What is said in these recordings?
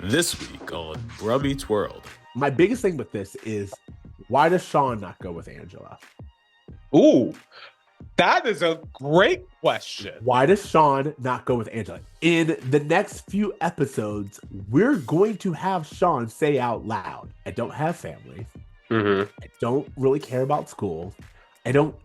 This week on Bruh Meets World. My biggest thing with this is, why does Shawn not go with Angela? Ooh, that is a great question. Why does Shawn not go with Angela? In the next few episodes, we're going to have Shawn say out loud, I don't have family. I don't really care about school. I don't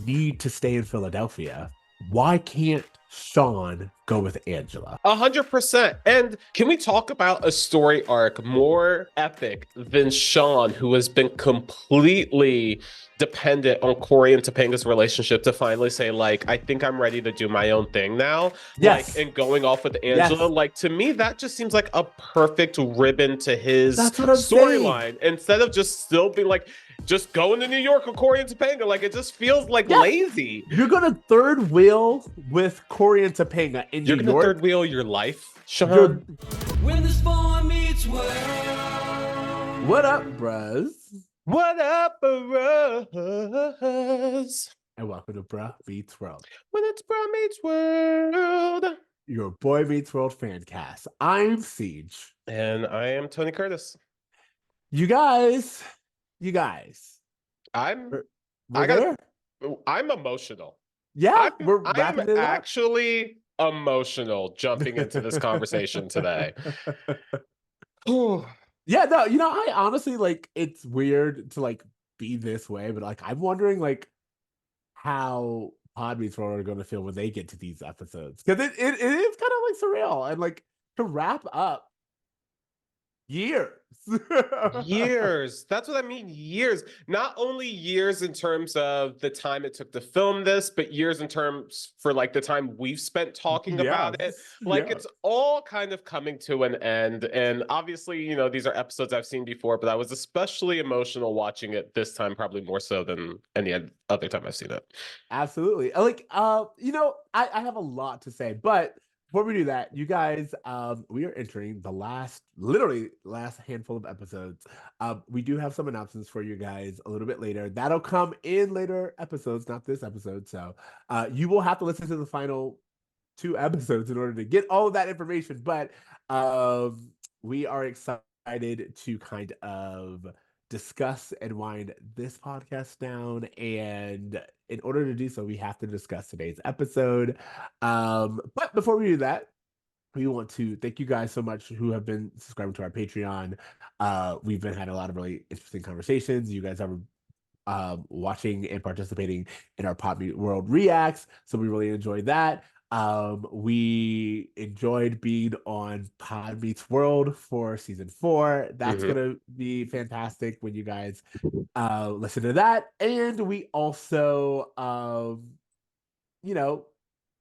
need to stay in Philadelphia. Why can't Shawn go with Angela? 100%. And can we talk about a story arc more epic than Shawn, who has been completely dependent on Cory and Topanga's relationship to finally say, like, I think I'm ready to do my own thing now. Yes. Like, and going off with Angela. Yes. Like, to me, that just seems like a perfect ribbon to his That's what I'm storyline. Instead of just still being like, just going to New York with Cory and Topanga. Like, it just feels like lazy. You're going to third wheel with Cory and Topanga in New York. You're going to third wheel your life, Shawn. When the storm meets world. What up, bros? What up, bros? And welcome to Bruh Meets World. When it's Bruh Meets World. Your Boy Meets World fan cast. I'm Ceej. And I am Tony Curtis. You guys. I'm there? I'm emotional. Yeah, I'm wrapping it up. actually emotional jumping into this conversation today. Yeah, no, I honestly, like, it's weird to, like, be this way, but, like, I'm wondering, like, how Pod Meets World are going to feel when they get to these episodes. Because it is kind of, like, surreal. And, like, to wrap up years. That's what I mean. Years. Not only years in terms of the time it took to film this, but years in terms for like the time we've spent talking about it. Like it's all kind of coming to an end. And obviously, these are episodes I've seen before, but I was especially emotional watching it this time, probably more so than any other time I've seen it. Absolutely. Like, I have a lot to say, but before we do that, you guys, we are entering the last handful of episodes. We do have some announcements for you guys a little bit later. That'll come in later episodes, not this episode. So you will have to listen to the final 2 episodes in order to get all of that information. But we are excited to kind of discuss and wind this podcast down, and in order to do so, we have to discuss today's episode. But before we do that, we want to thank you guys so much who have been subscribing to our Patreon. We've been having a lot of really interesting conversations. You guys are watching and participating in our Pop World Reacts, so we really enjoyed that. We enjoyed being on Pod Meets World for season 4. That's gonna be fantastic when you guys listen to that. And we also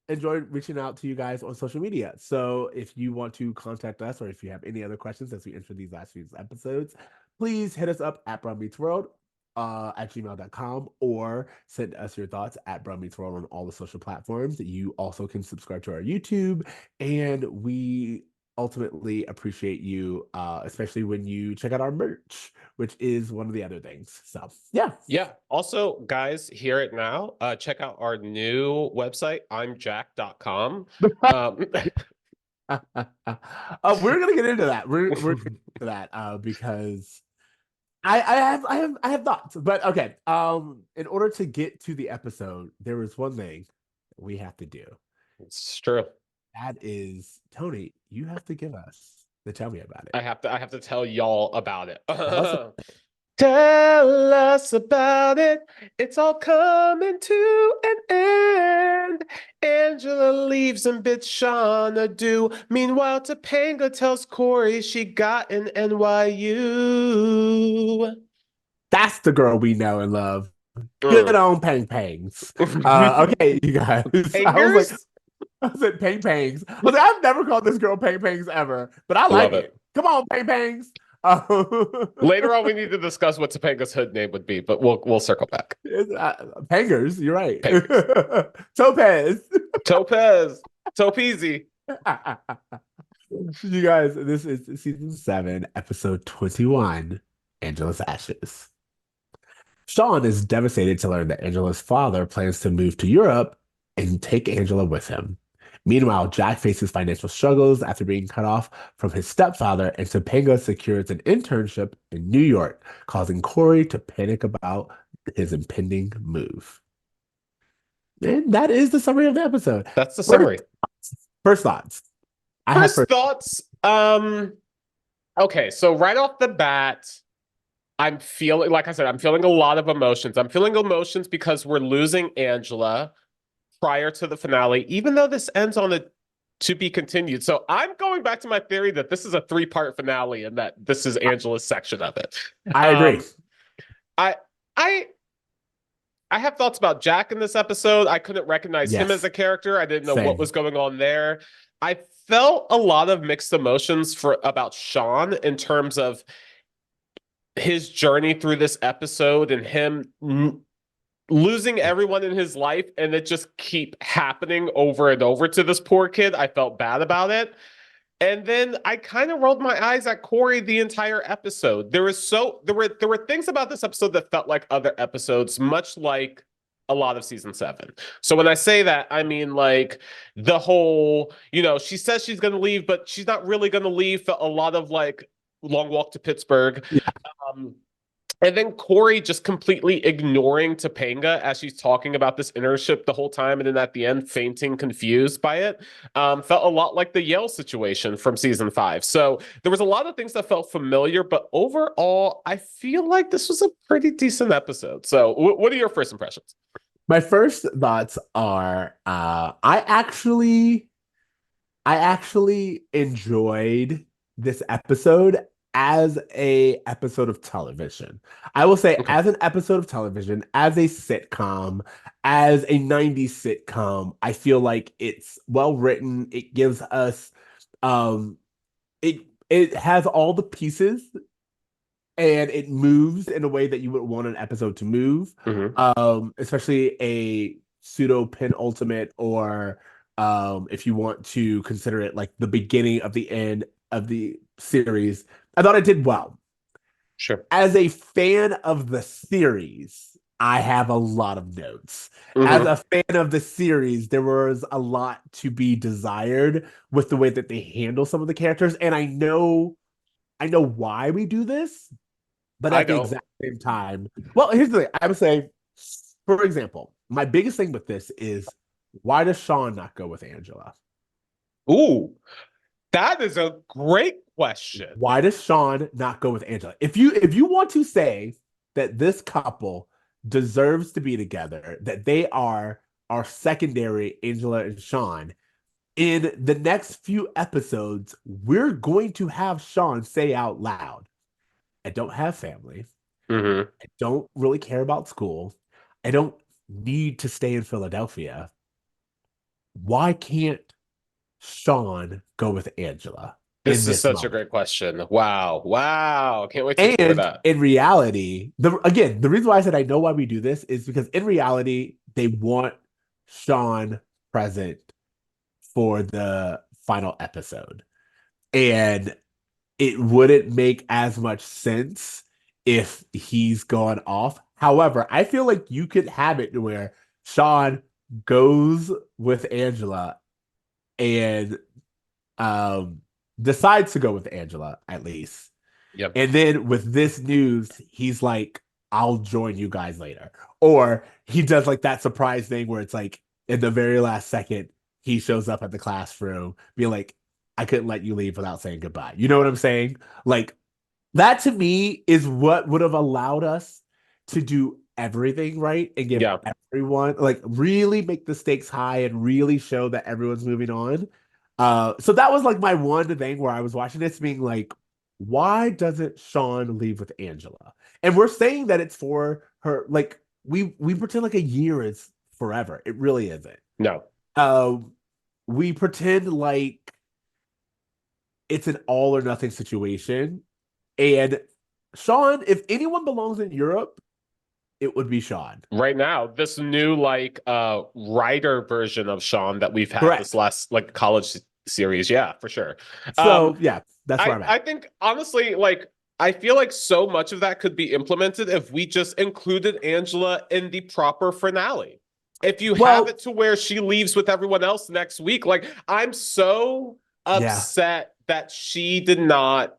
enjoyed reaching out to you guys on social media. So if you want to contact us, or if you have any other questions as we enter these last few episodes, please hit us up at brommeetsworld at gmail.com, or send us your thoughts at brommeetsworld on all the social platforms. You also can subscribe to our YouTube, and we ultimately appreciate you, especially when you check out our merch, which is one of the other things. So yeah. Also, guys, hear it now. Check out our new website, imjack.com. We're gonna get into that. We're gonna get into that because I have thoughts. But okay, in order to get to the episode, there is one thing we have to do. It's true. That is, Tony, you have to give us the tell me about it. I have to tell y'all about it. Tell us about it. It's all coming to an end. Angela leaves and bids Shawn adieu. Meanwhile, Topanga tells Cory she got an NYU. That's the girl we know and love. Good on Pang Pangs. Okay, you guys. I was at Pang Pangs. I was like, I've never called this girl Pang Pangs ever, but I like it. Come on, Pang Pangs. Later on, we need to discuss what Topanga's hood name would be, but we'll circle back. Pangers, you're right. Pangers. Topaz. Topeezy. You guys, this is season 7, episode 21, Angela's Ashes. Shawn is devastated to learn that Angela's father plans to move to Europe and take Angela with him. Meanwhile, Jack faces financial struggles after being cut off from his stepfather, and Topanga secures an internship in New York, causing Cory to panic about his impending move. And that is the summary of the episode. That's the summary. First thoughts. First thoughts. Okay, so right off the bat, I'm feeling, like I said, I'm feeling a lot of emotions. I'm feeling emotions because we're losing Angela prior to the finale, even though this ends on a to be continued. So I'm going back to my theory that this is a 3-part finale and that this is Angela's section of it. I agree. I have thoughts about Jack in this episode. I couldn't recognize him as a character. I didn't know what was going on there. I felt a lot of mixed emotions about Shawn in terms of his journey through this episode and him losing everyone in his life, and it just keep happening over and over to this poor kid. I felt bad about it. And then I kind of rolled my eyes at Cory the entire episode. There were things about this episode that felt like other episodes, much like a lot of season 7. So when I say that, I mean like the whole, she says she's going to leave, but she's not really going to leave. Felt a lot of like Long Walk to Pittsburgh. Yeah. And then Cory just completely ignoring Topanga as she's talking about this internship the whole time. And then at the end, fainting, confused by it. Felt a lot like the Yale situation from season 5. So there was a lot of things that felt familiar. But overall, I feel like this was a pretty decent episode. So what are your first impressions? My first thoughts are I actually enjoyed this episode as a episode of television. I will say as an episode of television, as a sitcom, as a 90s sitcom, I feel like it's well written. It gives us it has all the pieces and it moves in a way that you would want an episode to move. Especially a pseudo penultimate, or if you want to consider it like the beginning of the end of the series. I thought it did well. Sure. As a fan of the series, I have a lot of notes. As a fan of the series, there was a lot to be desired with the way that they handle some of the characters. And I know why we do this, but at the exact same time, well, here's the thing. I would say, for example, my biggest thing with this is, why does Shawn not go with Angela? Ooh, that is a great question. Why does Shawn not go with Angela? If you want to say that this couple deserves to be together, that they are our secondary, Angela and Shawn, in the next few episodes, we're going to have Shawn say out loud, I don't have family. I don't really care about school. I don't need to stay in Philadelphia. Why can't Shawn go with Angela? This is such a great question. Wow. Can't wait to hear that. In reality, the reason why I said I know why we do this is because in reality, they want Shawn present for the final episode. And it wouldn't make as much sense if he's gone off. However, I feel like you could have it where Shawn goes with Angela and decides to go with Angela, at least. Yep. And then with this news, he's like, I'll join you guys later. Or he does like that surprise thing where it's like in the very last second, he shows up at the classroom, being like, I couldn't let you leave without saying goodbye. You know what I'm saying? Like, that to me is what would have allowed us to do everything right and give everyone, like, really make the stakes high and really show that everyone's moving on. So that was like my one thing where I was watching this being like, why doesn't Shawn leave with Angela? And we're saying that it's for her. Like we pretend like a year is forever. It really isn't. No. We pretend like it's an all or nothing situation. And Shawn, if anyone belongs in Europe, it would be Shawn. Right now, this new like writer version of Shawn that we've had this last like college series. Yeah, for sure. So yeah, that's where I'm at. I think honestly, like, I feel like so much of that could be implemented if we just included Angela in the proper finale. if you have it to where she leaves with everyone else next week, like, I'm so upset that she did not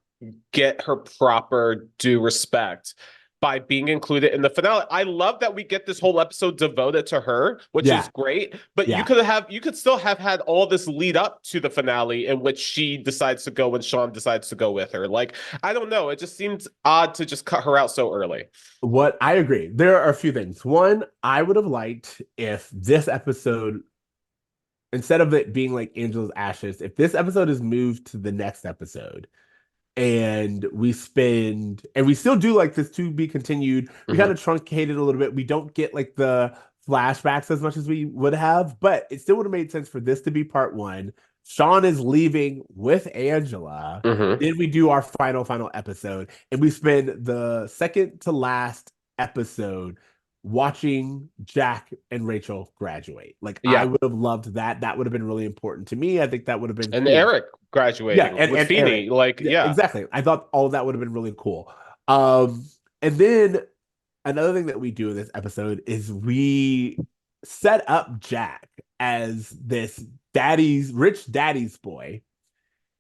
get her proper due respect by being included in the finale. I love that we get this whole episode devoted to her, which is great, but you could still have had all this lead up to the finale in which she decides to go when Shawn decides to go with her. Like, I don't know. It just seems odd to just cut her out so early. What I agree. There are a few things. One, I would have liked if this episode, instead of it being like Angela's Ashes, if this episode is moved to the next episode, and we still do like this to be continued. We kind of truncated a little bit. We don't get like the flashbacks as much as we would have, but it still would have made sense for this to be part one. Shawn is leaving with Angela. Then we do our final episode, and we spend the second to last episode watching Jack and Rachel graduate. Like, I would have loved that. That would have been really important to me. I think that would have been cool. Eric graduating with Feeny. Like, exactly. I thought all of that would have been really cool. And then another thing that we do in this episode is we set up Jack as this rich daddy's boy.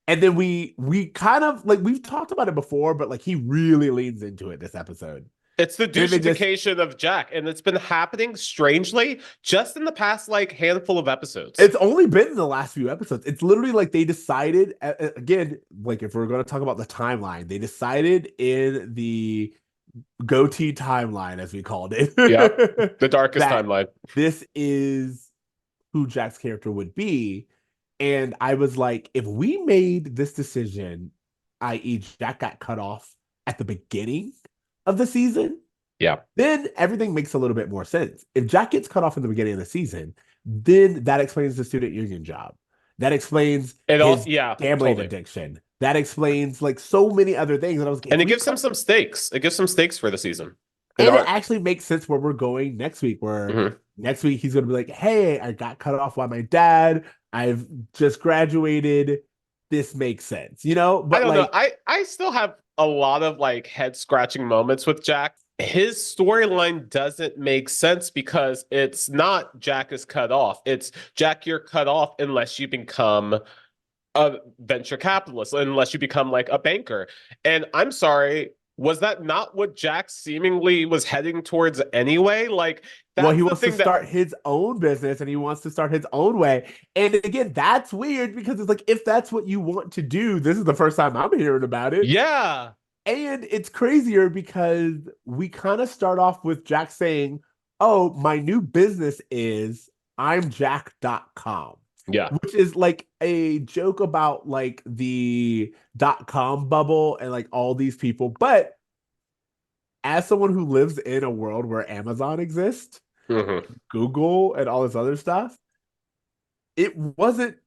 And then we kind of, like, we've talked about it before, but like he really leans into it this episode. It's the doucheification of Jack, and it's been happening strangely just in the past like handful of episodes. It's only been in the last few episodes. It's literally like they decided, again, like if we're going to talk about the timeline, they decided in the goatee timeline, as we called it. The darkest timeline. This is who Jack's character would be. And I was like, if we made this decision, i.e. Jack got cut off at the beginning of the season, then everything makes a little bit more sense. If Jack gets cut off in the beginning of the season, then that explains the student union job. That explains his gambling addiction. That explains like so many other things. And I was and it gives him some stakes. It gives some stakes for the season. And it actually makes sense where we're going next week, where next week he's going to be like, hey, I got cut off by my dad. I've just graduated. This makes sense, you know? But I don't know. I still have a lot of like head scratching moments with Jack. His storyline doesn't make sense because it's not Jack is cut off. It's Jack, you're cut off unless you become a venture capitalist, unless you become like a banker. And I'm sorry, was that not what Jack seemingly was heading towards anyway? Like, well, he wants to start his own business and he wants to start his own way. And again, that's weird because it's like, if that's what you want to do, this is the first time I'm hearing about it. Yeah. And it's crazier because we kind of start off with Jack saying, oh, my new business is I'mJack.com. Yeah. Which is like a joke about like the .com bubble and like all these people. But as someone who lives in a world where Amazon exists, Google and all this other stuff, it wasn't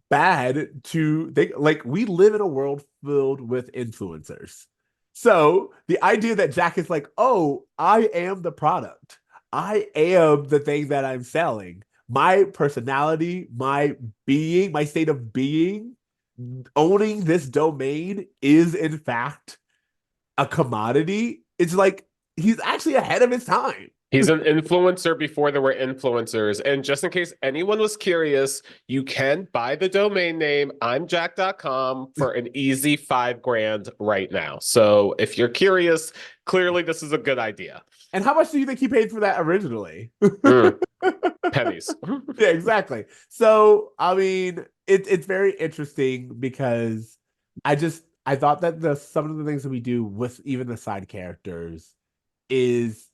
bad to think, like, we live in a world filled with influencers. So the idea that Jack is like, oh, I am the product. I am the thing that I'm selling. My personality, my being, my state of being, owning this domain is in fact a commodity. It's like he's actually ahead of his time. He's an influencer before there were influencers. And just in case anyone was curious, you can buy the domain name I'mJack.com for an easy $5,000 right now. So if you're curious, clearly this is a good idea. And how much do you think he paid for that originally? Pennies. Yeah, exactly. So, I mean, it's very interesting because I thought that some of the things that we do with even the side characters is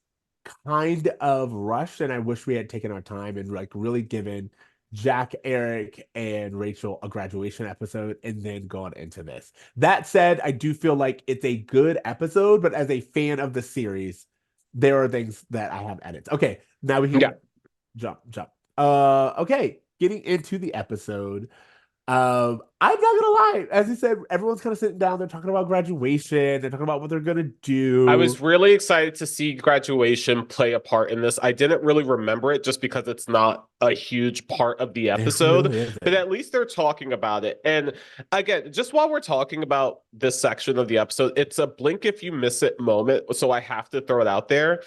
kind of rushed, and I wish we had taken our time and like really given Jack, Eric, and Rachel a graduation episode and then gone into this. That said, I do feel like it's a good episode, but as a fan of the series, there are things that I have edits. Okay, now we can jump. Okay, getting into the episode. I'm not gonna lie, as you said, everyone's kind of sitting down, they're talking about graduation, they're talking about what they're gonna do. I was really excited to see graduation play a part in this. I didn't really remember it just because it's not a huge part of the episode, really, but at least they're talking about it. And again, just while we're talking about this section of the episode, it's a blink if you miss it moment, so I have to throw it out there.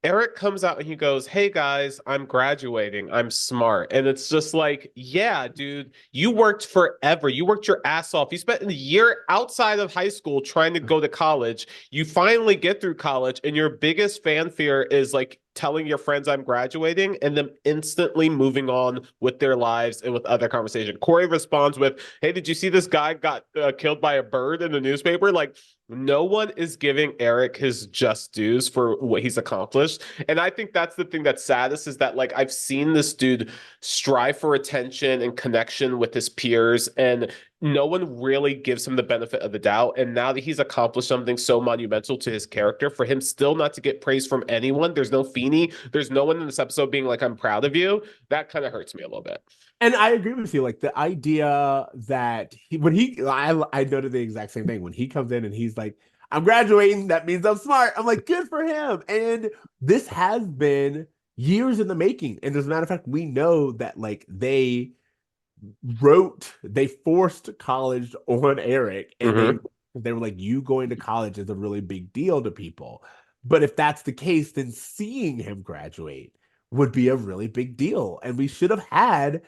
Eric comes out and he goes, "Hey guys, I'm graduating. I'm smart." And it's just like, yeah, dude, you worked forever. You worked your ass off. You spent a year outside of high school trying to go to college. You finally get through college, and your biggest fanfare is like telling your friends I'm graduating and them instantly moving on with their lives and with other conversation. Cory responds with, "Hey, did you see this guy got killed by a bird in the newspaper?" Like, no one is giving Eric his just dues for what he's accomplished. And I think that's the thing that's saddest is that, like, I've seen this dude strive for attention and connection with his peers, and no one really gives him the benefit of the doubt. And now that he's accomplished something so monumental to his character, for him still not to get praise from anyone, there's no Feeney, there's no one in this episode being like, "I'm proud of you," that kind of hurts me a little bit. And I agree with you. Like the idea that I noted the exact same thing when he comes in and he's like, "I'm graduating. That means I'm smart." I'm like, good for him. And this has been years in the making. And as a matter of fact, we know that like they forced college on Eric, and they were like, "You going to college is a really big deal to people." But if that's the case, then seeing him graduate would be a really big deal. And we should have had,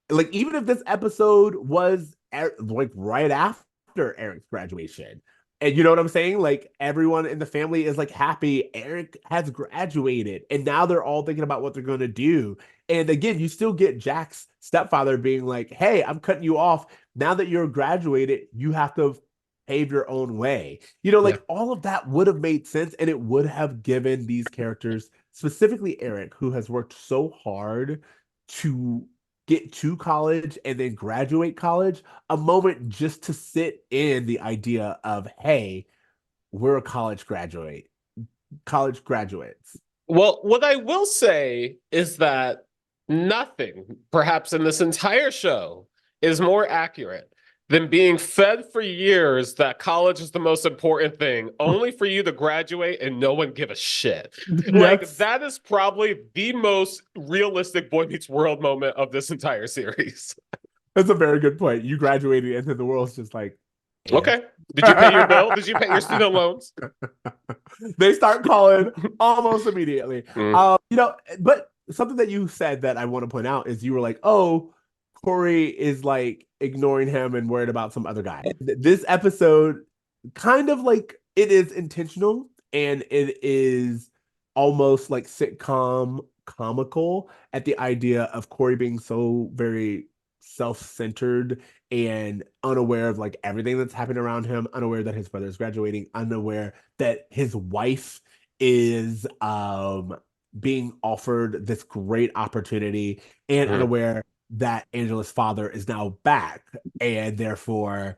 like, even if this episode was like right after Eric's graduation, and you know what I'm saying? Like everyone in the family is like happy Eric has graduated, and now they're all thinking about what they're going to do. And again, you still get Jack's stepfather being like, "Hey, I'm cutting you off. Now that you're graduated, you have to pave your own way." You know, like all of that would have made sense, and it would have given these characters, specifically Eric, who has worked so hard to get to college and then graduate college, a moment just to sit in the idea of, "Hey, we're a college graduates." Well, what I will say is that nothing, perhaps in this entire show, is more accurate than being fed for years that college is the most important thing, only for you to graduate and no one give a shit. Like, that is probably the most realistic Boy Meets World moment of this entire series. That's a very good point. You graduated and then the world's just like, okay. Did you pay your bill? Did you pay your student loans? They start calling almost immediately. You know, but something that you said that I want to point out is you were like, "Oh, Cory is like ignoring him and worried about some other guy." This episode kind of like, it is intentional and it is almost like sitcom comical at the idea of Cory being so very self-centered and unaware of like everything that's happening around him, unaware that his brother is graduating, unaware that his wife is being offered this great opportunity, and unaware that Angela's father is now back and therefore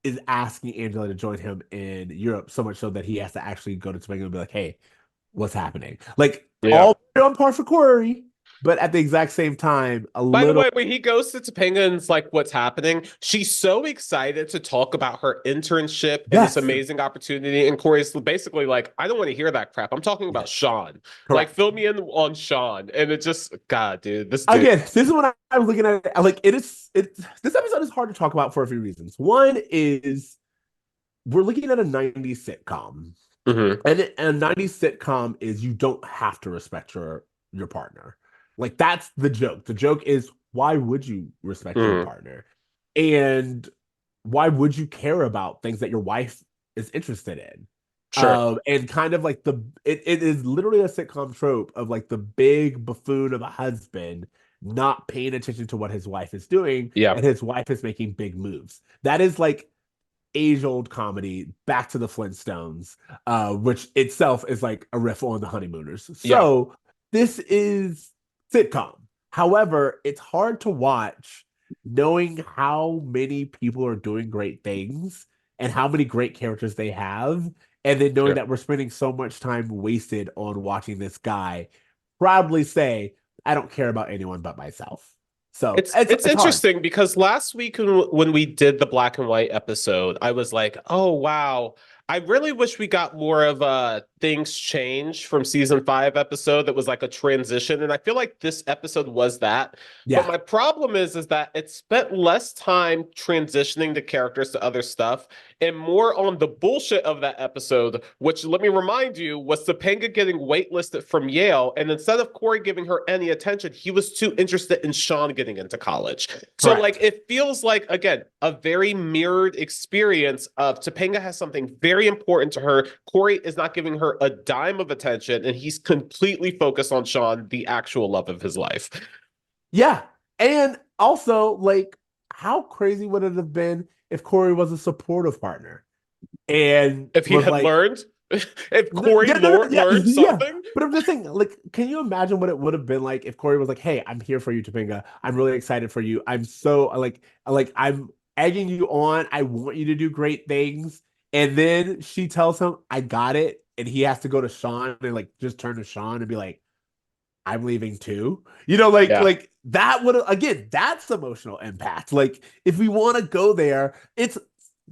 is asking Angela to join him in Europe, so much so that he has to actually go to Topanga and be like, "Hey, what's happening?" Like all on par for Cory, but at the exact same time, By the way, when he goes to Topanga and it's like, "What's happening?" She's so excited to talk about her internship and this amazing opportunity. And Cory's basically like, "I don't want to hear that crap. I'm talking about Shawn. Correct. Like, fill me in on Shawn." And it just, God, dude, this is when I was looking at it. Like, this episode is hard to talk about for a few reasons. One is we're looking at a 90s sitcom. And a 90s sitcom is you don't have to respect your partner. Like, that's the joke. The joke is, why would you respect your partner? And why would you care about things that your wife is interested in? Sure. And kind of like it is literally a sitcom trope of like the big buffoon of a husband not paying attention to what his wife is doing. And his wife is making big moves. That is like age-old comedy, back to the Flintstones, which itself is like a riff on the Honeymooners. So this is sitcom. However, it's hard to watch knowing how many people are doing great things and how many great characters they have, and then knowing that we're spending so much time wasted on watching this guy proudly say, "I don't care about anyone but myself." So it's interesting hard. Because last week when we did the black and white episode, I was like, "Oh wow, I really wish we got more of things change from season 5 episode that was like a transition. And I feel like this episode was that. But Yeah. my problem is that it spent less time transitioning the characters to other stuff and more on the bullshit of that episode, which let me remind you was Topanga getting waitlisted from Yale. And instead of Cory giving her any attention, he was too interested in Shawn getting into college. So Correct. like it feels like, again, a very mirrored experience of Topanga has something very important to her. Cory is not giving her a dime of attention, and he's completely focused on Shawn, the actual love of his life. Yeah. And also, like, how crazy would it have been if Cory was a supportive partner? And If he was had like, learned, if Cory yeah, learned something. But I'm just saying, like, can you imagine what it would have been like if Cory was like, "Hey, I'm here for you, Topanga. I'm really excited for you. I'm so like I'm egging you on. I want you to do great things." And then she tells him, "I got it," and he has to go to Shawn and like just turn to Shawn and be like, "I'm leaving too." Yeah. Like that would again, that's emotional impact. Like if we want to go there, it's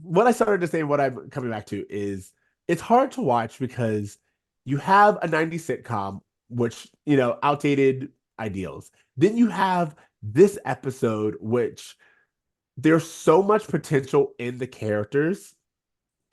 what I started to say. What I'm coming back to is it's hard to watch because you have a 90s sitcom, which, outdated ideals. Then you have this episode, which there's so much potential in the characters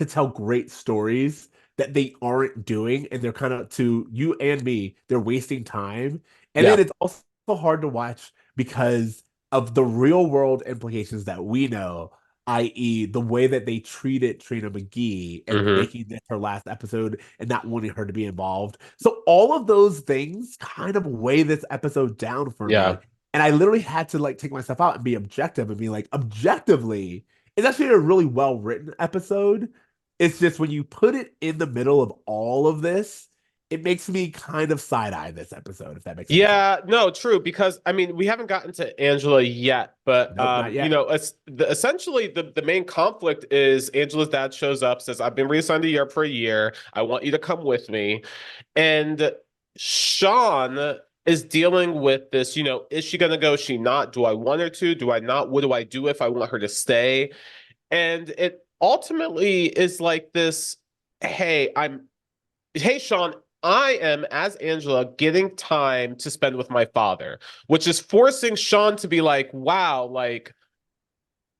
to tell great stories that they aren't doing. And they're kind of, to you and me, they're wasting time. And Yeah. then it's also hard to watch because of the real world implications that we know, i.e., the way that they treated Trina McGee and Mhm. making this her last episode and not wanting her to be involved. So all of those things kind of weigh this episode down for Yeah. me. And I literally had to like take myself out and be objective and be like, objectively, it's actually a really well written episode. It's just when you put it in the middle of all of this, it makes me kind of side eye this episode, if that makes any sense. Yeah, no, true. Because I mean, we haven't gotten to Angela yet, but Nope, not yet. essentially the main conflict is Angela's dad shows up, says, "I've been reassigned to Europe for a year. I want you to come with me," and Shawn is dealing with this. Is she gonna go? Is she not? Do I want her to? Do I not? What do I do if I want her to stay? And it ultimately is like this. Hey, Shawn, I am, as Angela, getting time to spend with my father, which is forcing Shawn to be like, wow, like,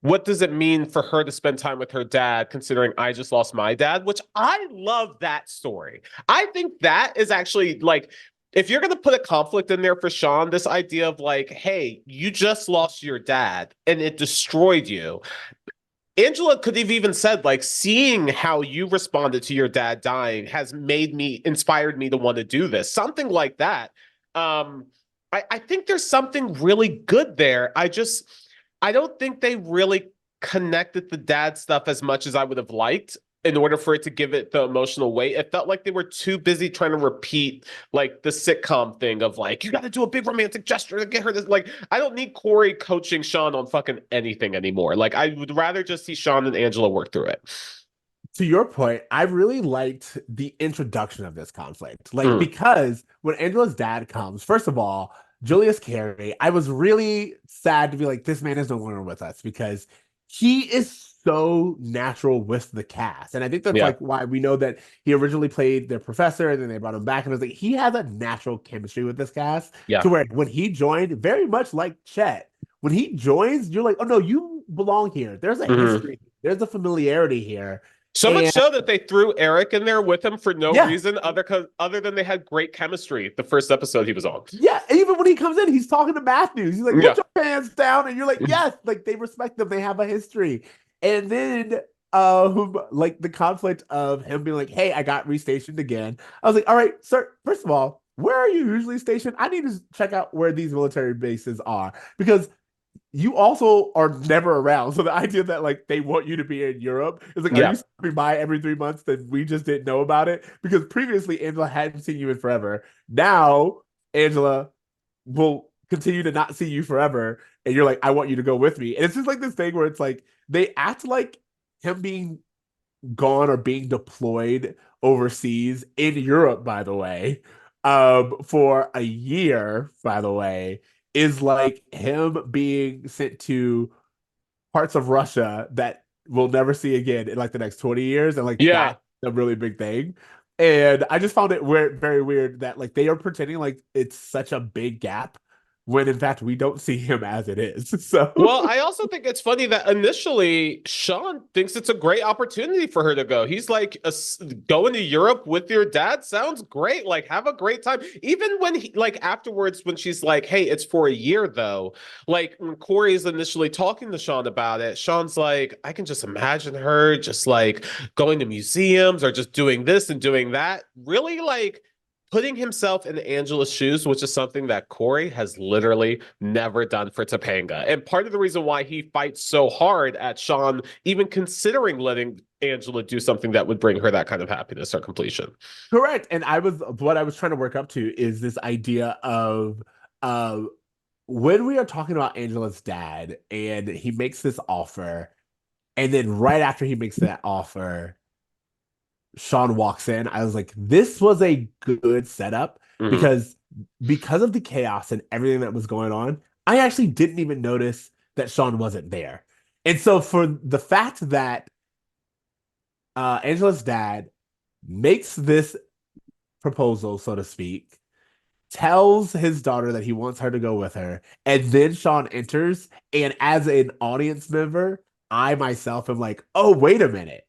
what does it mean for her to spend time with her dad, considering I just lost my dad? Which I love that story. I think that is actually like, if you're going to put a conflict in there for Shawn, this idea of like, hey, you just lost your dad and it destroyed you. Angela could have even said, like, seeing how you responded to your dad dying has inspired me to want to do this. Something like that. I think there's something really good there. I don't think they really connected the dad stuff as much as I would have liked in order for it to give it the emotional weight. It felt like they were too busy trying to repeat like the sitcom thing of like, you got to do a big romantic gesture to get her this. Like, I don't need Cory coaching Shawn on fucking anything anymore. Like, I would rather just see Shawn and Angela work through it. To your point, I really liked the introduction of this conflict. Like, because when Angela's dad comes, first of all, Julius Carey, I was really sad to be like, this man is no longer with us because he is so natural with the cast. And I think that's like why we know that he originally played their professor and then they brought him back. And I was like, he has a natural chemistry with this cast to where when he joined, very much like Chet, when he joins, you're like, oh no, you belong here. There's a history, there's a familiarity here. So much so that they threw Eric in there with him for no reason other than they had great chemistry the first episode he was on. Yeah, even when he comes in, he's talking to Matthews. He's like, put your pants down. And you're like, yes, like they respect them. They have a history. And then like the conflict of him being like, hey, I got restationed again. I was like, all right, sir, first of all, where are you usually stationed? I need to check out where these military bases are because you also are never around. So the idea that like they want you to be in Europe is like, are you stopping by every 3 months that we just didn't know about it? Because previously Angela hadn't seen you in forever. Now Angela will continue to not see you forever. And you're like, I want you to go with me. And it's just like this thing where it's like they act like him being gone or being deployed overseas in Europe, by the way, for a year, by the way, is like him being sent to parts of Russia that we'll never see again in like the next 20 years. And like a really big thing. And I just found it very weird that like they are pretending like it's such a big gap when in fact we don't see him as it is. So Well, I also think it's funny that initially Shawn thinks it's a great opportunity for her to go. He's like, going to Europe with your dad sounds great. Like, have a great time. Even when he, like, afterwards, when she's like, hey, it's for a year though. Like, when Cory is initially talking to Shawn about it, Shawn's like, I can just imagine her just like going to museums or just doing this and doing that. Really, like, putting himself in Angela's shoes, which is something that Cory has literally never done for Topanga. And part of the reason why he fights so hard at Shawn, even considering letting Angela do something that would bring her that kind of happiness or completion. correct. And what I was trying to work up to is this idea of uh when we are talking about Angela's dad and he makes this offer, and then right after he makes that offer, Shawn walks in, I was like, this was a good setup Mhm. because of the chaos and everything that was going on. I actually didn't even notice that Shawn wasn't there. And so for the fact that Angela's dad makes this proposal, so to speak, tells his daughter that he wants her to go with her, and then Shawn enters, and as an audience member, I myself am like, oh, wait a minute.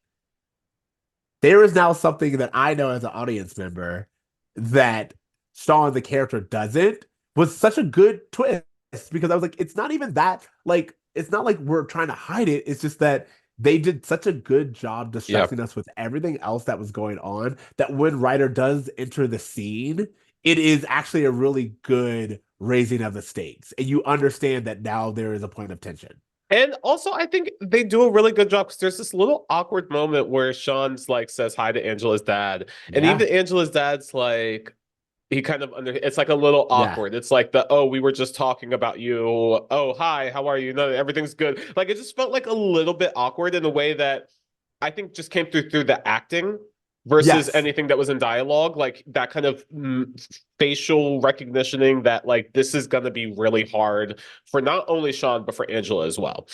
There is now something that I know as an audience member that Shawn, the character, doesn't, was such a good twist because I was like, it's not even that, like, it's not like we're trying to hide it. It's just that they did such a good job Yeah. distracting us with everything else that was going on that when Ryder does enter the scene, it is actually a really good raising of the stakes. And you understand that now there is a point of tension. And also, I think they do a really good job because there's this little awkward moment where Shawn's like says hi to Angela's dad, and Yeah. even Angela's dad's like, he kind of it's like a little Yeah. awkward. It's like the, oh, we were just talking about you. Oh, hi, how are you? No, everything's good. Like, it just felt like a little bit awkward in a way that I think just came through the acting versus Yes. anything that was in dialogue. Like that kind of facial recognitioning that like this is going to be really hard for not only Shawn but for Angela as well.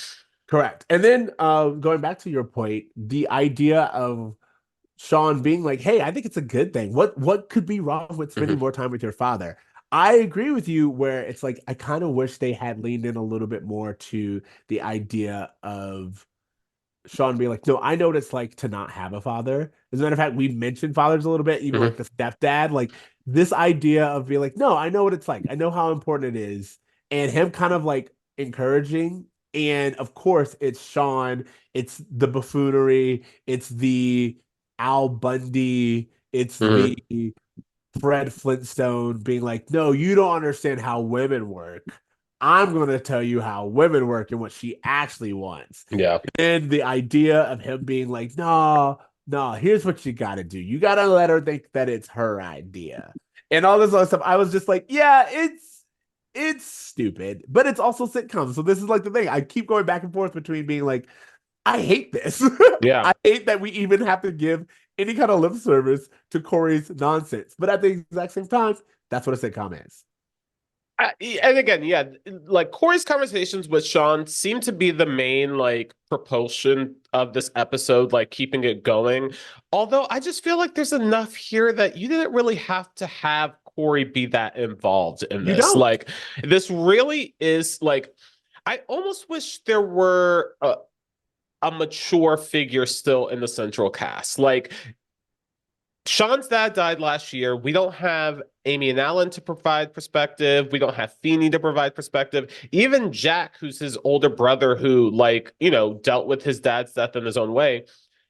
Correct. And then going back to your point, the idea of Shawn being like, "Hey, I think it's a good thing. What could be wrong with spending Mhm. more time with your father?" I agree with you where it's like I kind of wish they had leaned in a little bit more to the idea of Shawn being like, no, I know what it's like to not have a father. As a matter of fact, we mentioned fathers a little bit, even like Mhm. the stepdad. Like this idea of being like, no, I know what it's like. I know how important it is. And him kind of like encouraging. And of course, it's Shawn, it's the buffoonery, it's the Al Bundy, it's the Mhm. Fred Flintstone being like, no, you don't understand how women work. I'm going to tell you how women work and what she actually wants. Yeah. And the idea of him being like, no, no, here's what you got to do. You got to let her think that it's her idea. And all this other stuff. I was just like, yeah, it's stupid, but it's also sitcom. So this is like the thing. I keep going back and forth between being like, I hate this. Yeah. I hate that we even have to give any kind of lip service to Cory's nonsense. But at the exact same time, that's what a sitcom is. And again, yeah, like Cory's conversations with Shawn seem to be the main like propulsion of this episode, like keeping it going. Although I just feel like there's enough here that you didn't really have to have Cory be that involved in You this. don't. Like, this really is like, I almost wish there were a mature figure still in the central cast. Like, Shawn's dad died last year. We don't have Amy and Alan to provide perspective. We don't have Feeney to provide perspective. Even Jack, who's his older brother, who, like, you know, dealt with his dad's death in his own way,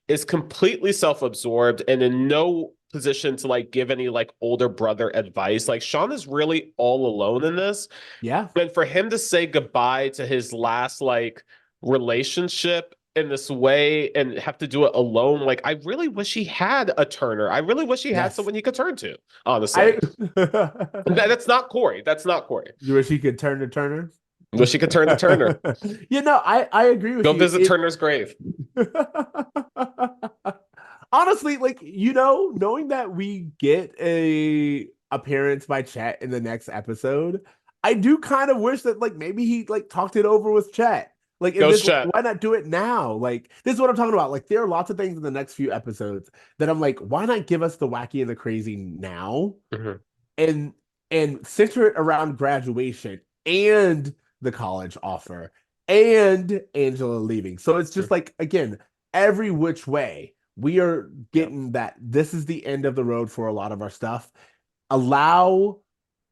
is completely self-absorbed and in no position to like give any like older brother advice. Like, Shawn is really all alone in this. Yeah. And for him to say goodbye to his last like relationship in this way and have to do it alone, like I really wish he had a Turner. I really wish he had Yes. someone he could turn to, honestly. I That's not Cory. That's not Cory. You wish he could turn to Turner? Wish he could turn to Turner. You know, I agree with Go you. visit Turner's grave. Honestly, like, you know, knowing that we get a appearance by Chet in the next episode, I do kind of wish that like maybe he like talked it over with Chet. Like, Go shut. why not do it now? Like, this is what I'm talking about. Like, there are lots of things in the next few episodes that I'm like, why not give us the wacky and the crazy now, Mhm. and center it around graduation and the college offer and Angela leaving. So it's just like, again, every which way we are getting that this is the end of the road for a lot of our stuff. Allow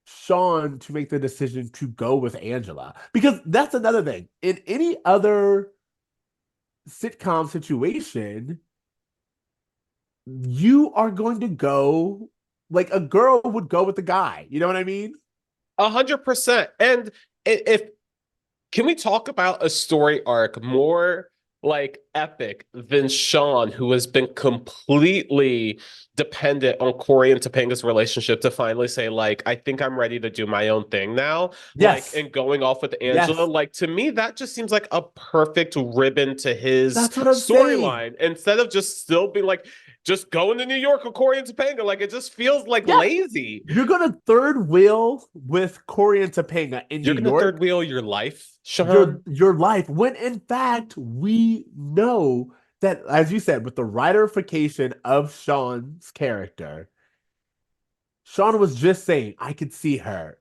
Shawn to make the decision to go with Angela, because that's another thing. In any other sitcom situation, you are going to go, like, a girl would go with the guy. You know what I mean? 100%. And if can we talk about a story arc more like epic than Shawn, who has been completely dependent on Cory and Topanga's relationship to finally say, like, I think I'm ready to do my own thing now. Yes. Like, and going off with Angela. Yes. Like, to me, that just seems like a perfect ribbon to his That's what I'm saying. storyline. Instead of just still being like, just going to New York with Cory and Topanga. Like, it just feels like Yeah. lazy. You're gonna third wheel with Cory and Topanga in You're New gonna York. third wheel your life, Shawn? Your life, when in fact we know that, as you said, with the writerification of Shawn's character, Shawn was just saying, I could see her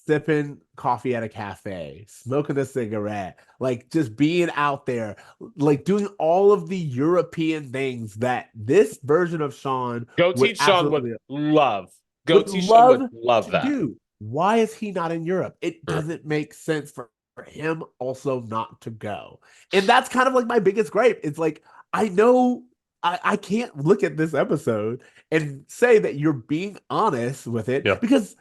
sipping coffee at a cafe, smoking a cigarette, like just being out there, like doing all of the European things that this version of Shawn would Goatee Shawn would absolutely love. would Goatee Shawn love would love to that. do. Why is he not in Europe? It Mm. doesn't make sense for him also not to go. And that's kind of like my biggest gripe. It's like, I know I can't look at this episode and say that you're being honest with it, Yeah. because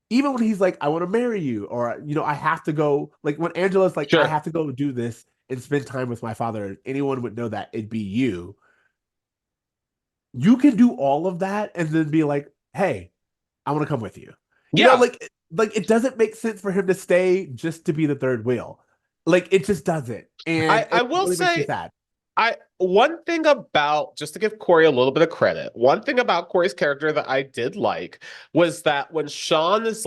even when he's like, I want to marry you, or, you know, I have to go, like when Angela's like, I Sure. have to go do this and spend time with my father, anyone would know that it'd be you. You can do all of that and then be like, hey, I want to come with you. You know, Yeah. like it doesn't make sense for him to stay just to be the third wheel. Like, it just doesn't. And I it will really makes me say, sad. one thing about, just to give Cory a little bit of credit, one thing about Cory's character that I did like was that when Shawn decides,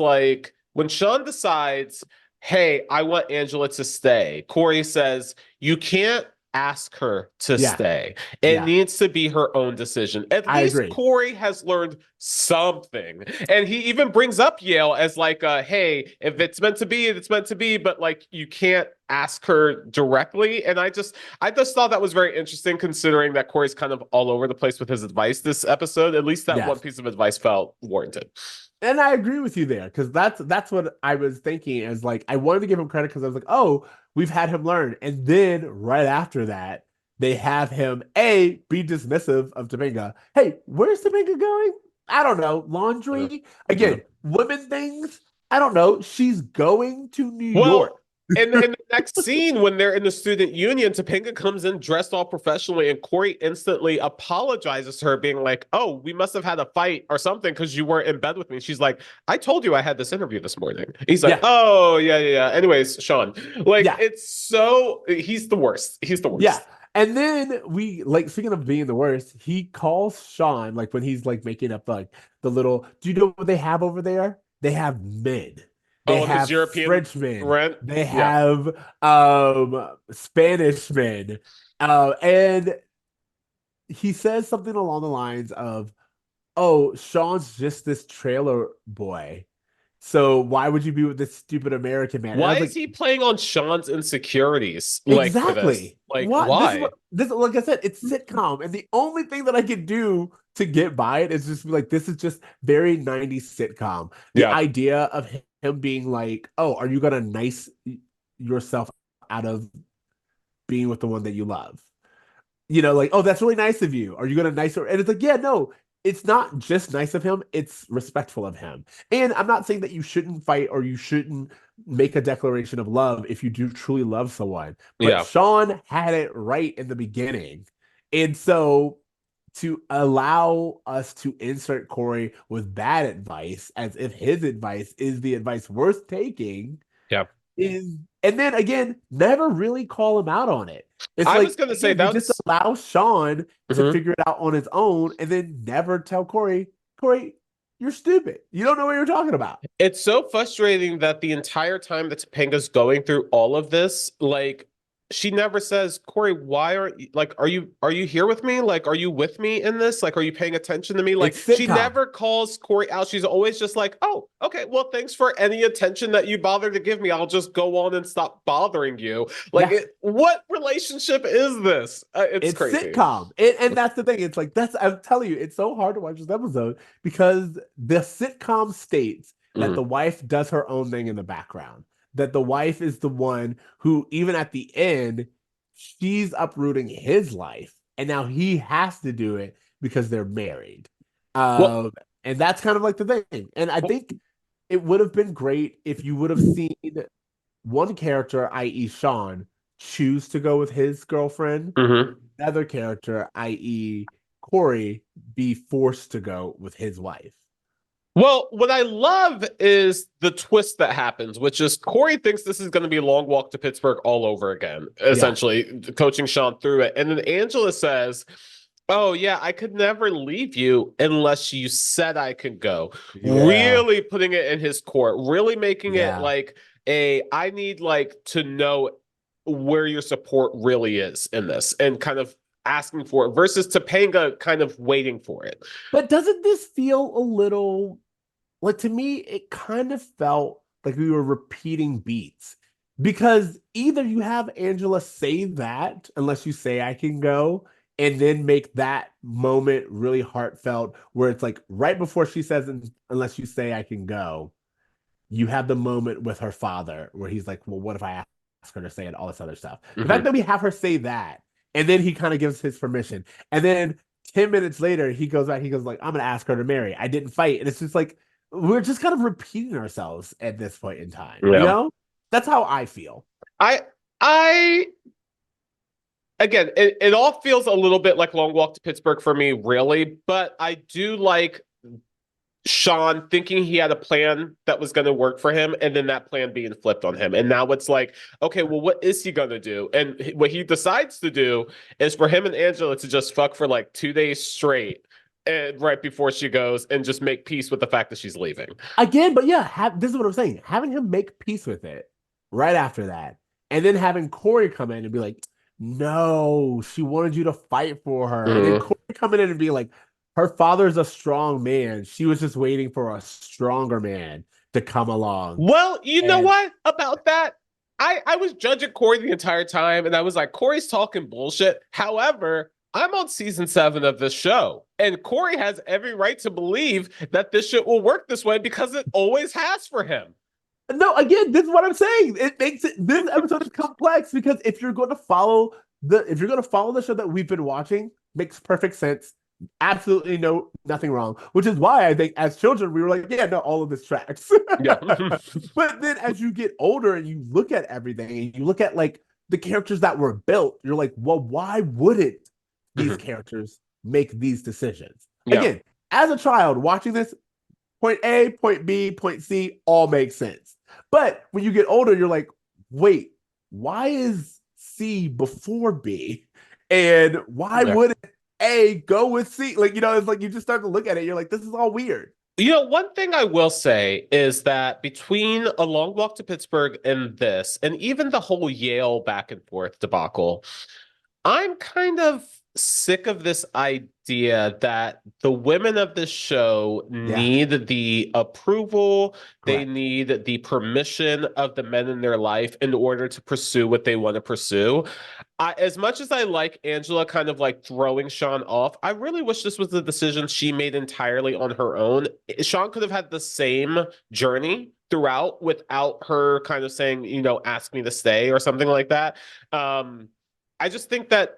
hey, I want Angela to stay, Cory says, you can't ask her to Yeah. stay. It Yeah. needs to be her own decision. At I least agree. Cory has learned something. And he even brings up Yale as like, hey, if it's meant to be, it's meant to be, but like, you can't ask her directly. And I just thought that was very interesting, considering that Cory's kind of all over the place with his advice this episode. At least that Yes. one piece of advice felt warranted. And I agree with you there, because that's what I was thinking, is like, I wanted to give him credit because I was like, oh, we've had him learn. And then right after that, they have him be dismissive of Topanga. Hey, where's Topanga going? I don't know. Laundry? Again, women things? I don't know. She's going to New York. Well, in the next scene, when they're in the student union, Topanga comes in dressed all professionally, and Cory instantly apologizes to her, being like, oh, we must have had a fight or something because you weren't in bed with me. She's like, I told you I had this interview this morning. He's like, oh, yeah. Anyways, Shawn, like, it's so, he's the worst. He's the worst. Yeah. And then we, like, speaking of being the worst, he calls Shawn, like, when he's like making up like the little, do you know what they have over there? They have men. They have European Frenchmen. rent. They have Spanish men. And he says something along the lines of, oh, Shawn's just this trailer boy. So why would you be with this stupid American man? Why is he playing on Shawn's insecurities? Like, exactly. Like, why? why? This, like I said, it's sitcom, and the only thing that I can do to get by it is just be like, this is just very 90s sitcom. The idea of him being like, oh, are you gonna nice yourself out of being with the one that you love? You know, like, oh, that's really nice of you. Are you gonna nice her? And it's like, yeah, no, it's not just nice of him, it's respectful of him. And I'm not saying that you shouldn't fight or you shouldn't make a declaration of love if you do truly love someone. But Shawn had it right in the beginning. And so to allow us to insert Cory with bad advice as if his advice is the advice worth taking is, and then again, never really call him out on it. It's I like, was gonna say that just allow Shawn to figure it out on his own, and then never tell Cory, you're stupid. You don't know what you're talking about. It's so frustrating that the entire time that Topanga's going through all of this, like, she never says, Cory, why aren't you like, are you here with me? Like, are you with me in this? Like, are you paying attention to me? Like, It's she sitcom. never calls Cory out. She's always just like, oh, okay, well, thanks for any attention that you bothered to give me. I'll just go on and stop bothering you. Like, Yeah. what relationship is this? It's crazy. Sitcom. And that's the thing. It's like, I'm telling you, it's so hard to watch this episode because the sitcom states that the wife does her own thing in the background. That the wife is the one who, even at the end, she's uprooting his life, and now he has to do it because they're married. Well, And that's kind of like the thing. And I think it would have been great if you would have seen one character, i.e., Shawn, choose to go with his girlfriend, another character, i.e., Cory, be forced to go with his wife. Well, what I love is the twist that happens, which is Cory thinks this is going to be a long walk to Pittsburgh all over again, essentially coaching Shawn through it. And then Angela says, oh, yeah, I could never leave you unless you said I could go. Yeah. Really putting it in his court, really making it like I need like to know where your support really is in this and kind of asking for it versus Topanga kind of waiting for it. But doesn't this feel a little... Like, to me, it kind of felt like we were repeating beats because either you have Angela say that, unless you say I can go, and then make that moment really heartfelt where it's like right before she says, unless you say I can go, you have the moment with her father where he's like, well, what if I ask her to say it, all this other stuff. The fact that we have her say that, and then he kind of gives his permission. And then 10 minutes later, he goes back, he goes like, I'm going to ask her to marry. I didn't fight. And it's just like, we're just kind of repeating ourselves at this point in time. You know, that's how I feel. I again, it all feels a little bit like Long Walk to Pittsburgh for me, really, but I do like Shawn thinking he had a plan that was going to work for him, and then that plan being flipped on him. And now it's like, okay, well, what is he going to do? And what he decides to do is for him and Angela to just fuck for like 2 days straight. And right before she goes and just make peace with the fact that she's leaving. Again, but yeah, this is what I'm saying. Having him make peace with it right after that. And then having Cory come in and be like, no, she wanted you to fight for her. And then Cory coming in and be like, her father's a strong man. She was just waiting for a stronger man to come along. Well, you know what about that? I was judging Cory the entire time, and I was like, Cory's talking bullshit. However, I'm on season 7 of this show, and Cory has every right to believe that this shit will work this way because it always has for him. No, again, this is what I'm saying. It makes this episode is complex because if you're going to follow the show that we've been watching, makes perfect sense. Absolutely nothing wrong. Which is why I think as children we were like, yeah, no, all of this tracks. But then as you get older and you look at everything and you look at like the characters that were built, you're like, well, why wouldn't these characters make these decisions? Again, as a child watching this, point A, point B, point C all makes sense. But when you get older, you're like, wait, why is C before B? And why wouldn't A go with C? Like, it's like you just start to look at it, you're like, this is all weird. One thing I will say is that between A Long Walk to Pittsburgh and this, and even the whole Yale back and forth debacle, I'm kind of sick of this idea that the women of this show need the approval, they need the permission of the men in their life in order to pursue what they want to pursue. As much as I like Angela kind of like throwing Shawn off, I really wish this was a decision she made entirely on her own. Shawn could have had the same journey throughout without her kind of saying, ask me to stay or something like that. I just think that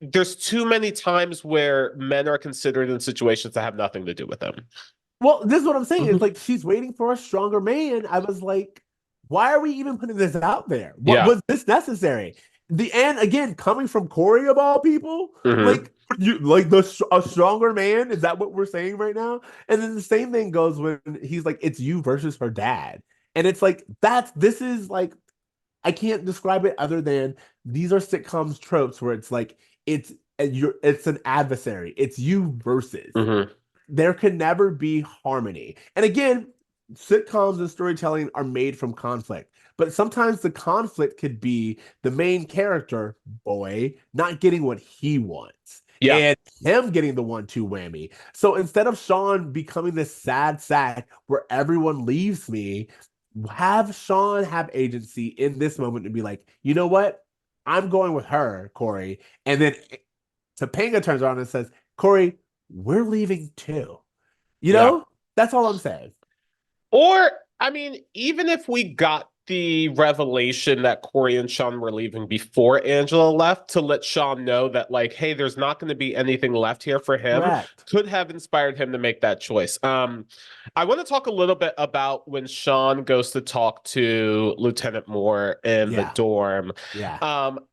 there's too many times where men are considered in situations that have nothing to do with them. Well, this is what I'm saying. It's like she's waiting for a stronger man. I was like, why are we even putting this out there? Was this necessary? The end, again, coming from Cory of all people, like a stronger man. Is that what we're saying right now? And then the same thing goes when he's like, it's you versus her dad. And it's like, this is like, I can't describe it other than these are sitcoms tropes where it's like, it's an adversary. It's you versus. There can never be harmony. And again, sitcoms and storytelling are made from conflict, but sometimes the conflict could be the main character, boy, not getting what he wants. Yeah. And him getting the 1-2 whammy. So instead of Shawn becoming this sad sack where everyone leaves me, have Shawn have agency in this moment and be like, you know what? I'm going with her, Cory. And then Topanga turns around and says, Cory, we're leaving too. You Yeah. know? That's all I'm saying. Or, I mean, even if we got the revelation that Cory and Shawn were leaving before Angela left, to let Shawn know that, like, hey, there's not going to be anything left here for him, Correct. could have inspired him to make that choice. I want to talk a little bit about when Shawn goes to talk to Lieutenant Moore in the dorm. Yeah.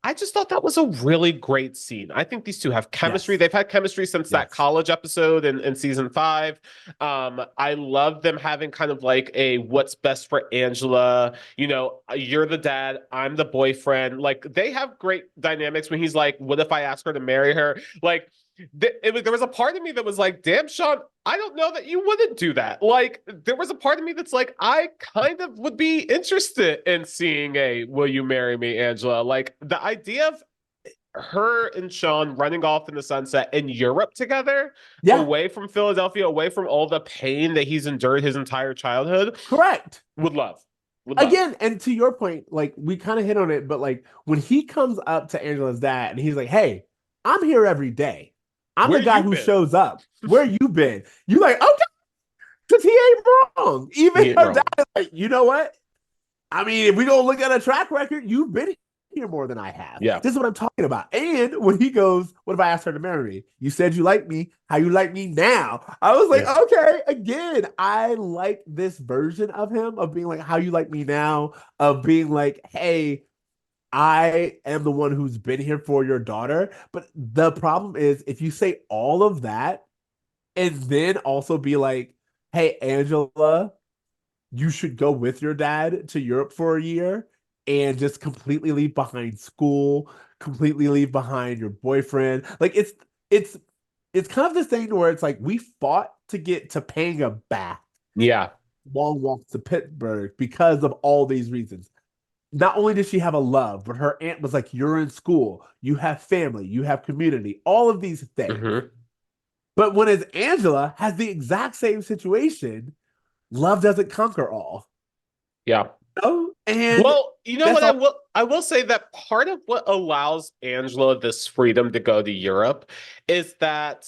I just thought that was a really great scene. I think these two have chemistry. Yes. They've had chemistry since that college episode in season 5. I love them having kind of like a what's best for Angela. You know, you're the dad, I'm the boyfriend. Like, they have great dynamics when he's like, what if I ask her to marry her? Like, there was a part of me that was like, damn, Shawn, I don't know that you wouldn't do that. Like, there was a part of me that's like, I kind of would be interested in seeing a will you marry me, Angela? Like, the idea of her and Shawn running off in the sunset in Europe together, away from Philadelphia, away from all the pain that he's endured his entire childhood. Correct. Would love. Again, and to your point, like, we kind of hit on it, but like when he comes up to Angela's dad and he's like, hey, I'm here every day. I'm the guy who shows up. Where you been? You like, okay, because he ain't wrong. Even her dad is like, you know what? I mean, if we don't look at a track record, you've been here more than I have. Yeah. This is what I'm talking about. And when he goes, what if I asked her to marry me? You said you like me. How you like me now? I was like, okay, again, I like this version of him, of being like, how you like me now, of being like, hey, I am the one who's been here for your daughter. But the problem is, if you say all of that and then also be like, hey, Angela, you should go with your dad to Europe for a year and just completely leave behind school, completely leave behind your boyfriend. Like, it's kind of this thing where it's like, we fought to get Topanga back. Yeah. Long walks to Pittsburgh because of all these reasons. Not only did she have a love, but her aunt was like, you're in school, you have family, you have community, all of these things. Mm-hmm. But when it's Angela has the exact same situation, love doesn't conquer all. Yeah. Oh, and well, you know what, I will say that part of what allows Angela this freedom to go to Europe is that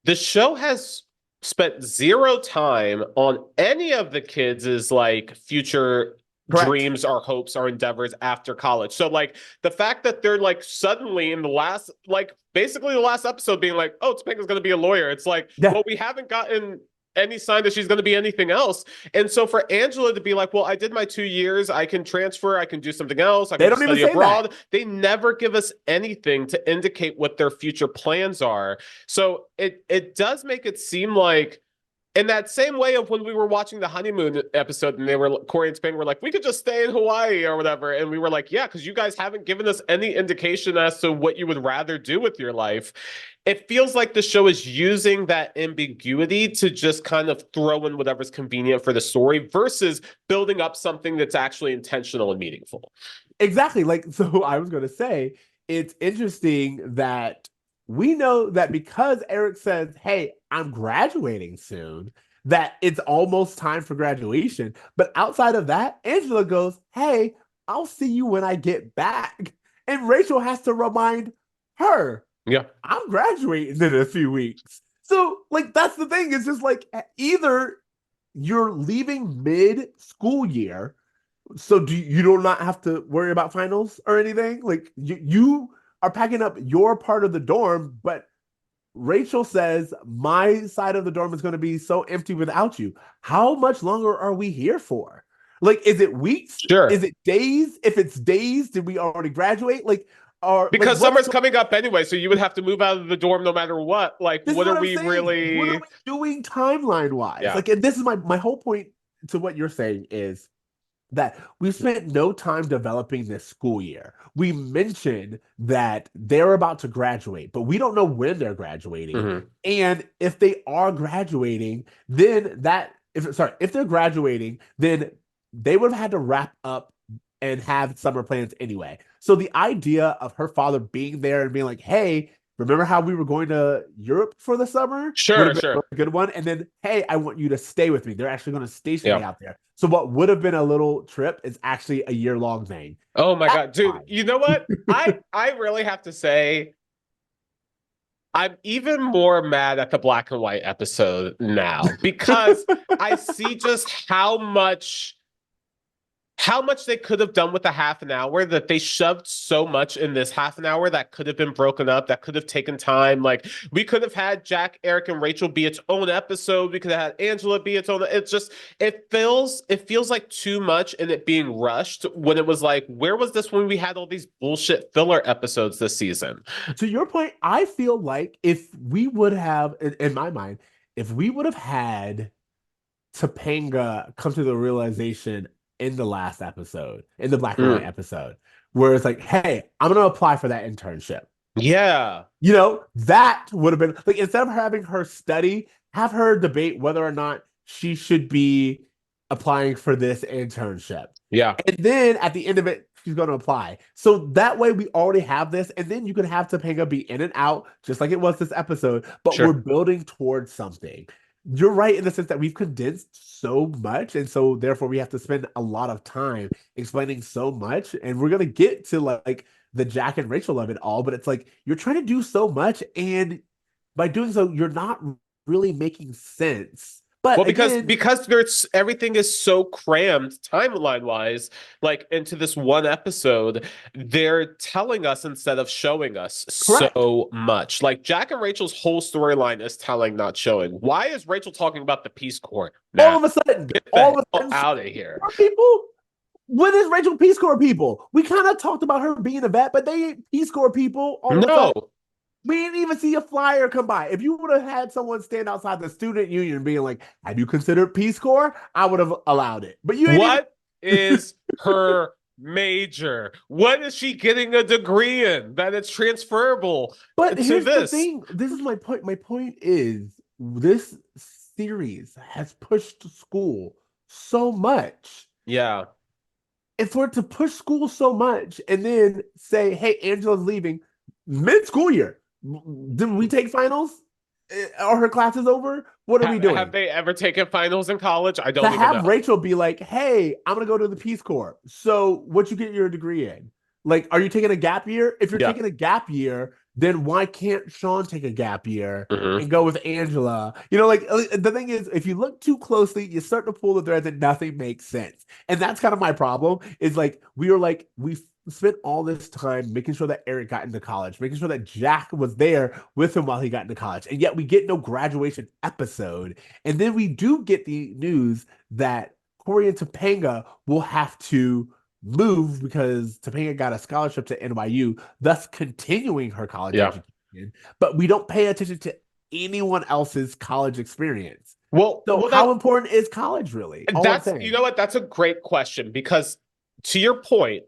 the show has spent zero time on any of the kids' like future dreams or hopes or endeavors after college. So like the fact that they're like suddenly in the last, like basically the last episode being like, oh, Topanga's going to be a lawyer. It's like, well, we haven't gotten any sign that she's going to be anything else. And so for Angela to be like, well, I did my 2 years, I can transfer, I can do something else, I can study abroad. They never give us anything to indicate what their future plans are. So it does make it seem like, in that same way of when we were watching the honeymoon episode and they were, Cory and Topanga were like, we could just stay in Hawaii or whatever. And we were like, yeah, because you guys haven't given us any indication as to what you would rather do with your life. It feels like the show is using that ambiguity to just kind of throw in whatever's convenient for the story versus building up something that's actually intentional and meaningful. Exactly. Like, so I was going to say, it's interesting that we know that because Eric says, hey, I'm graduating soon, that it's almost time for graduation. But outside of that, Angela goes, hey, I'll see you when I get back. And Rachel has to remind her, yeah, I'm graduating in a few weeks. So, like, that's the thing. It's just like, either you're leaving mid-school year, so you do not have to worry about finals or anything. Like, you are packing up your part of the dorm, but Rachel says, my side of the dorm is going to be so empty without you. How much longer are we here for? Like, is it weeks? Sure. Is it days? If it's days, did we already graduate? Like, because summer's coming up anyway, so you would have to move out of the dorm no matter what. Like, what are we really... What are we doing timeline-wise? Yeah. Like, and this is my whole point to what you're saying is that we've spent no time developing this school year. We mentioned that they're about to graduate, but we don't know when they're graduating. Mm-hmm. And if they are graduating, then that if they're graduating, then they would have had to wrap up and have summer plans anyway. So the idea of her father being there and being like, "Hey, remember how we were going to Europe for the summer?" Would Sure, have been a sure. really good one. And then, "Hey, I want you to stay with me." They're actually going to station me Yeah. out there. So what would have been a little trip is actually a year-long thing. Oh my That's God, dude, fine. you know what? I really have to say, I'm even more mad at the black and white episode now because I see just how much they could have done with the half an hour, that they shoved so much in this half an hour that could have been broken up, that could have taken time. Like, we could have had Jack, Eric, and Rachel be its own episode. We could have had Angela be its own. It feels like too much and it being rushed, when it was like, where was this when we had all these bullshit filler episodes this season? To your point, I feel like if we would have, in my mind, if we would have had Topanga come to the realization in the last episode, in the black and white episode, where it's like, "Hey, I'm going to apply for that internship." Yeah. That would have been like, instead of having her study, have her debate whether or not she should be applying for this internship. Yeah. And then at the end of it, she's going to apply. So that way we already have this. And then you can have Topanga be in and out, just like it was this episode, but Sure. we're building towards something. You're right in the sense that we've condensed so much. And so therefore we have to spend a lot of time explaining so much. And we're going to get to like the Jack and Rachel of it all. But it's like, you're trying to do so much. And by doing so, you're not really making sense. But Well, again, because there's everything is so crammed timeline wise, like into this one episode, they're telling us instead of showing us Correct. so much. Like, Jack and Rachel's whole storyline is telling, not showing. Why is Rachel talking about the Peace Corps now? all of a sudden, Get the all of a hell sudden, out of here. people. When is Rachel Peace Corps people? We kind of talked about her being a vet, but they ain't Peace Corps people. All of a sudden. No. We didn't even see a flyer come by. If you would have had someone stand outside the student union being like, "Have you considered Peace Corps?" I would have allowed it. But you ain't What is her major? What is she getting a degree in that it's transferable But to here's this? the thing. This is my point. My point is, this series has pushed school so much. Yeah. And for it to push school so much and then say, "Hey, Angela's leaving mid-school year. Did we take finals? Are her classes over? What are we doing?" Have they ever taken finals in college? I don't To even have know. Rachel be like, "Hey, I'm gonna go to the Peace Corps. So what you get your degree in? Like, are you taking a gap year? If you're Yeah. taking a gap year, then why can't Shawn take a gap year and go with Angela?" Like, the thing is, if you look too closely, you start to pull the threads and nothing makes sense. And that's kind of my problem, is like, we spent all this time making sure that Eric got into college, making sure that Jack was there with him while he got into college. And yet we get no graduation episode. And then we do get the news that Cory and Topanga will have to move because Topanga got a scholarship to NYU, thus continuing her college education. But we don't pay attention to anyone else's college experience. Well, how important is college really? You know what? That's a great question, because to your point,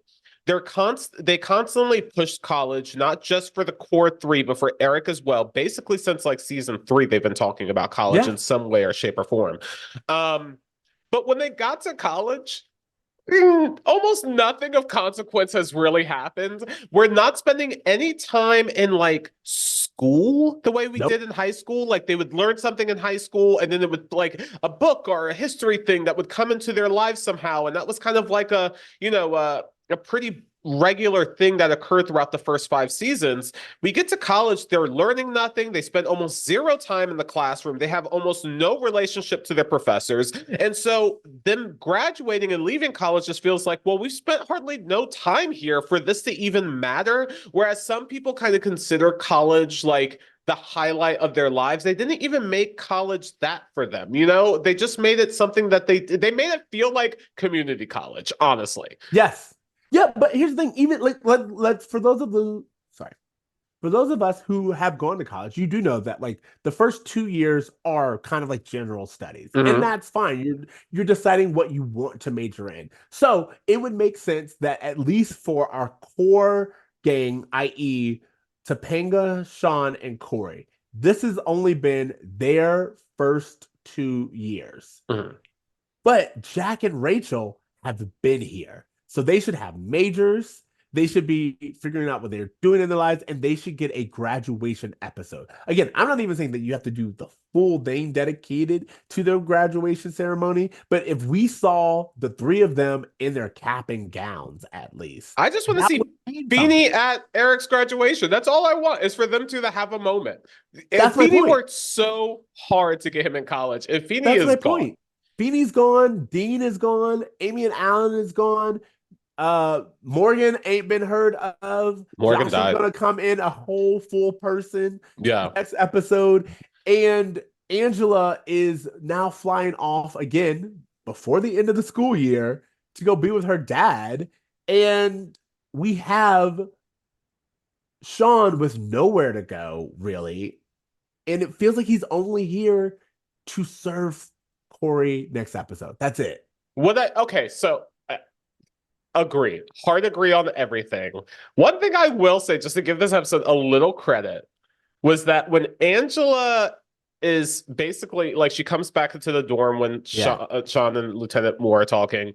they constantly pushed college, not just for the core three, but for Eric as well. Basically, since like season 3, they've been talking about college in some way or shape or form. But when they got to college, almost nothing of consequence has really happened. We're not spending any time in like school the way we did in high school. Like, they would learn something in high school and then it would like a book or a history thing that would come into their lives somehow. And that was kind of like a pretty regular thing that occurred throughout the first 5 seasons. We get to college, they're learning nothing. They spend almost 0 time in the classroom. They have almost no relationship to their professors. And so them graduating and leaving college just feels like, well, we've spent hardly no time here for this to even matter. Whereas some people kind of consider college like the highlight of their lives. They didn't even make college that for them. They just made it something that they made it feel like community college, honestly. Yes. Yeah, but here's the thing. Even like, let's for those of us who have gone to college, you do know that like the first 2 years are kind of like general studies, and that's fine. You're deciding what you want to major in. So it would make sense that at least for our core gang, i.e., Topanga, Shawn, and Cory, this has only been their first 2 years. Mhm. But Jack and Rachel have been here. So they should have majors. They should be figuring out what they're doing in their lives, and they should get a graduation episode. Again, I'm not even saying that you have to do the full thing dedicated to their graduation ceremony, but if we saw the three of them in their cap and gowns, at least. I just want to see Feeny at Eric's graduation. That's all I want, is for them two to have a moment. And Feeny worked so hard to get him in college, and Feeny is gone. Feeny's gone. Dean is gone. Amy and Alan is gone. Morgan ain't been heard of. Morgan Josh died. is gonna come in a whole full person. Yeah. Next episode. And Angela is now flying off again before the end of the school year to go be with her dad. And we have Shawn with nowhere to go, really. And it feels like he's only here to serve Cory next episode. That's it. So agree. Hard agree on everything. One thing I will say, just to give this episode a little credit, was that when Angela is basically like, she comes back into the dorm when Shawn and Lieutenant Moore are talking,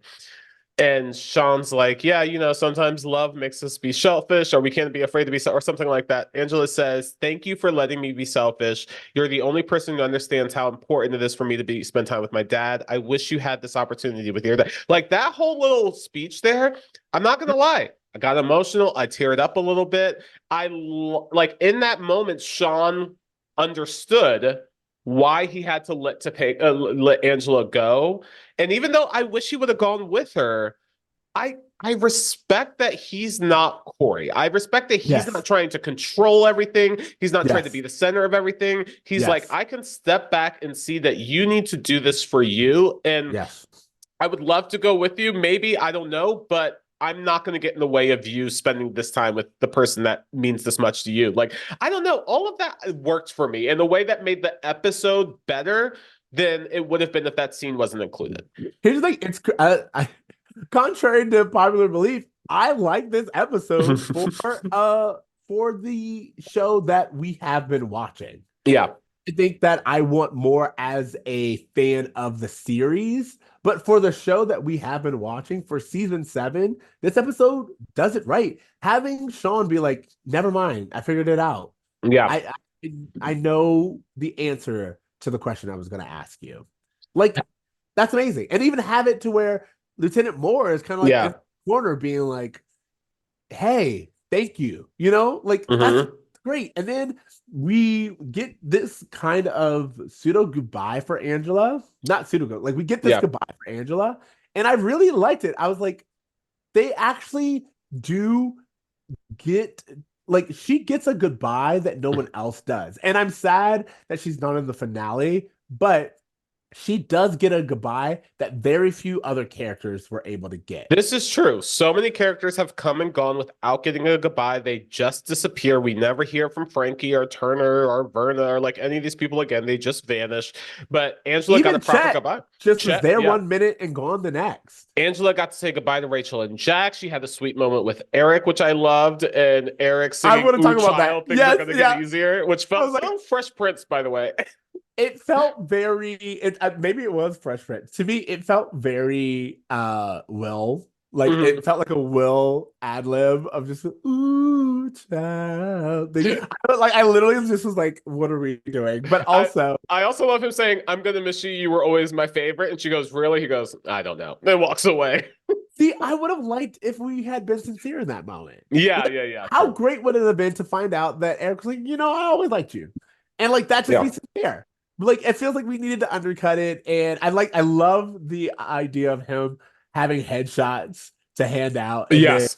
and Shawn's like, yeah, you know, sometimes love makes us be selfish, or we can't be afraid to be or something like that. Angela says, thank you for letting me be selfish. You're the only person who understands how important it is for me to spend time with my dad. I wish you had this opportunity with your dad. Like, that whole little speech there, I'm not gonna lie, I got emotional. I teared up a little bit. Like, in that moment, Shawn understood why he had to let Angela go. And even though I wish he would have gone with her, I respect that he's not Cory. I respect that he's not trying to control everything. He's not trying to be the center of everything. He's like, I can step back and see that you need to do this for you. And I would love to go with you. Maybe, I don't know, but I'm not going to get in the way of you spending this time with the person that means this much to you. Like, I don't know. All of that worked for me in a way that made the episode better than it would have been if that scene wasn't included. Here's the thing. It's contrary to popular belief, I like this episode for the show that we have been watching. Yeah. I think that I want more as a fan of the series, but for the show that we have been watching for season 7, this episode does it right. Having Shawn be like, never mind, I figured it out. Yeah. I know the answer to the question I was going to ask you. Like, that's amazing. And even have it to where Lieutenant Moore is kind of like in the corner being like, hey, thank you. You know, like, that's great. And then we get this kind of pseudo goodbye for Angela. Not pseudo, like, we get this goodbye for Angela. And I really liked it. I was like, they actually do get, like, she gets a goodbye that no one else does. And I'm sad that she's not in the finale, but she does get a goodbye that very few other characters were able to get. This is true. So many characters have come and gone without getting a goodbye. They just disappear. We never hear from Frankie or Turner or Verna or like any of these people again. They just vanish. But Angela got a proper goodbye. Just was there 1 minute and gone the next. Angela got to say goodbye to Rachel and Jack. She had a sweet moment with Eric, which I loved. And Eric singing, I want to talk about that. Things are going to get easier, which felt so Fresh Prince, by the way. It felt very, maybe it was Fresh Prince. To me, it felt very Will. Like, it felt like a Will ad-lib of just, ooh, child. I literally just was like, what are we doing? But also... I also love him saying, I'm going to miss you. You were always my favorite. And she goes, really? He goes, I don't know. Then walks away. See, I would have liked if we had been sincere in that moment. Yeah. How great would it have been to find out that Eric was like, you know, I always liked you. And like, that's just be sincere. Like, it feels like we needed to undercut it, and I love the idea of him having headshots to hand out, and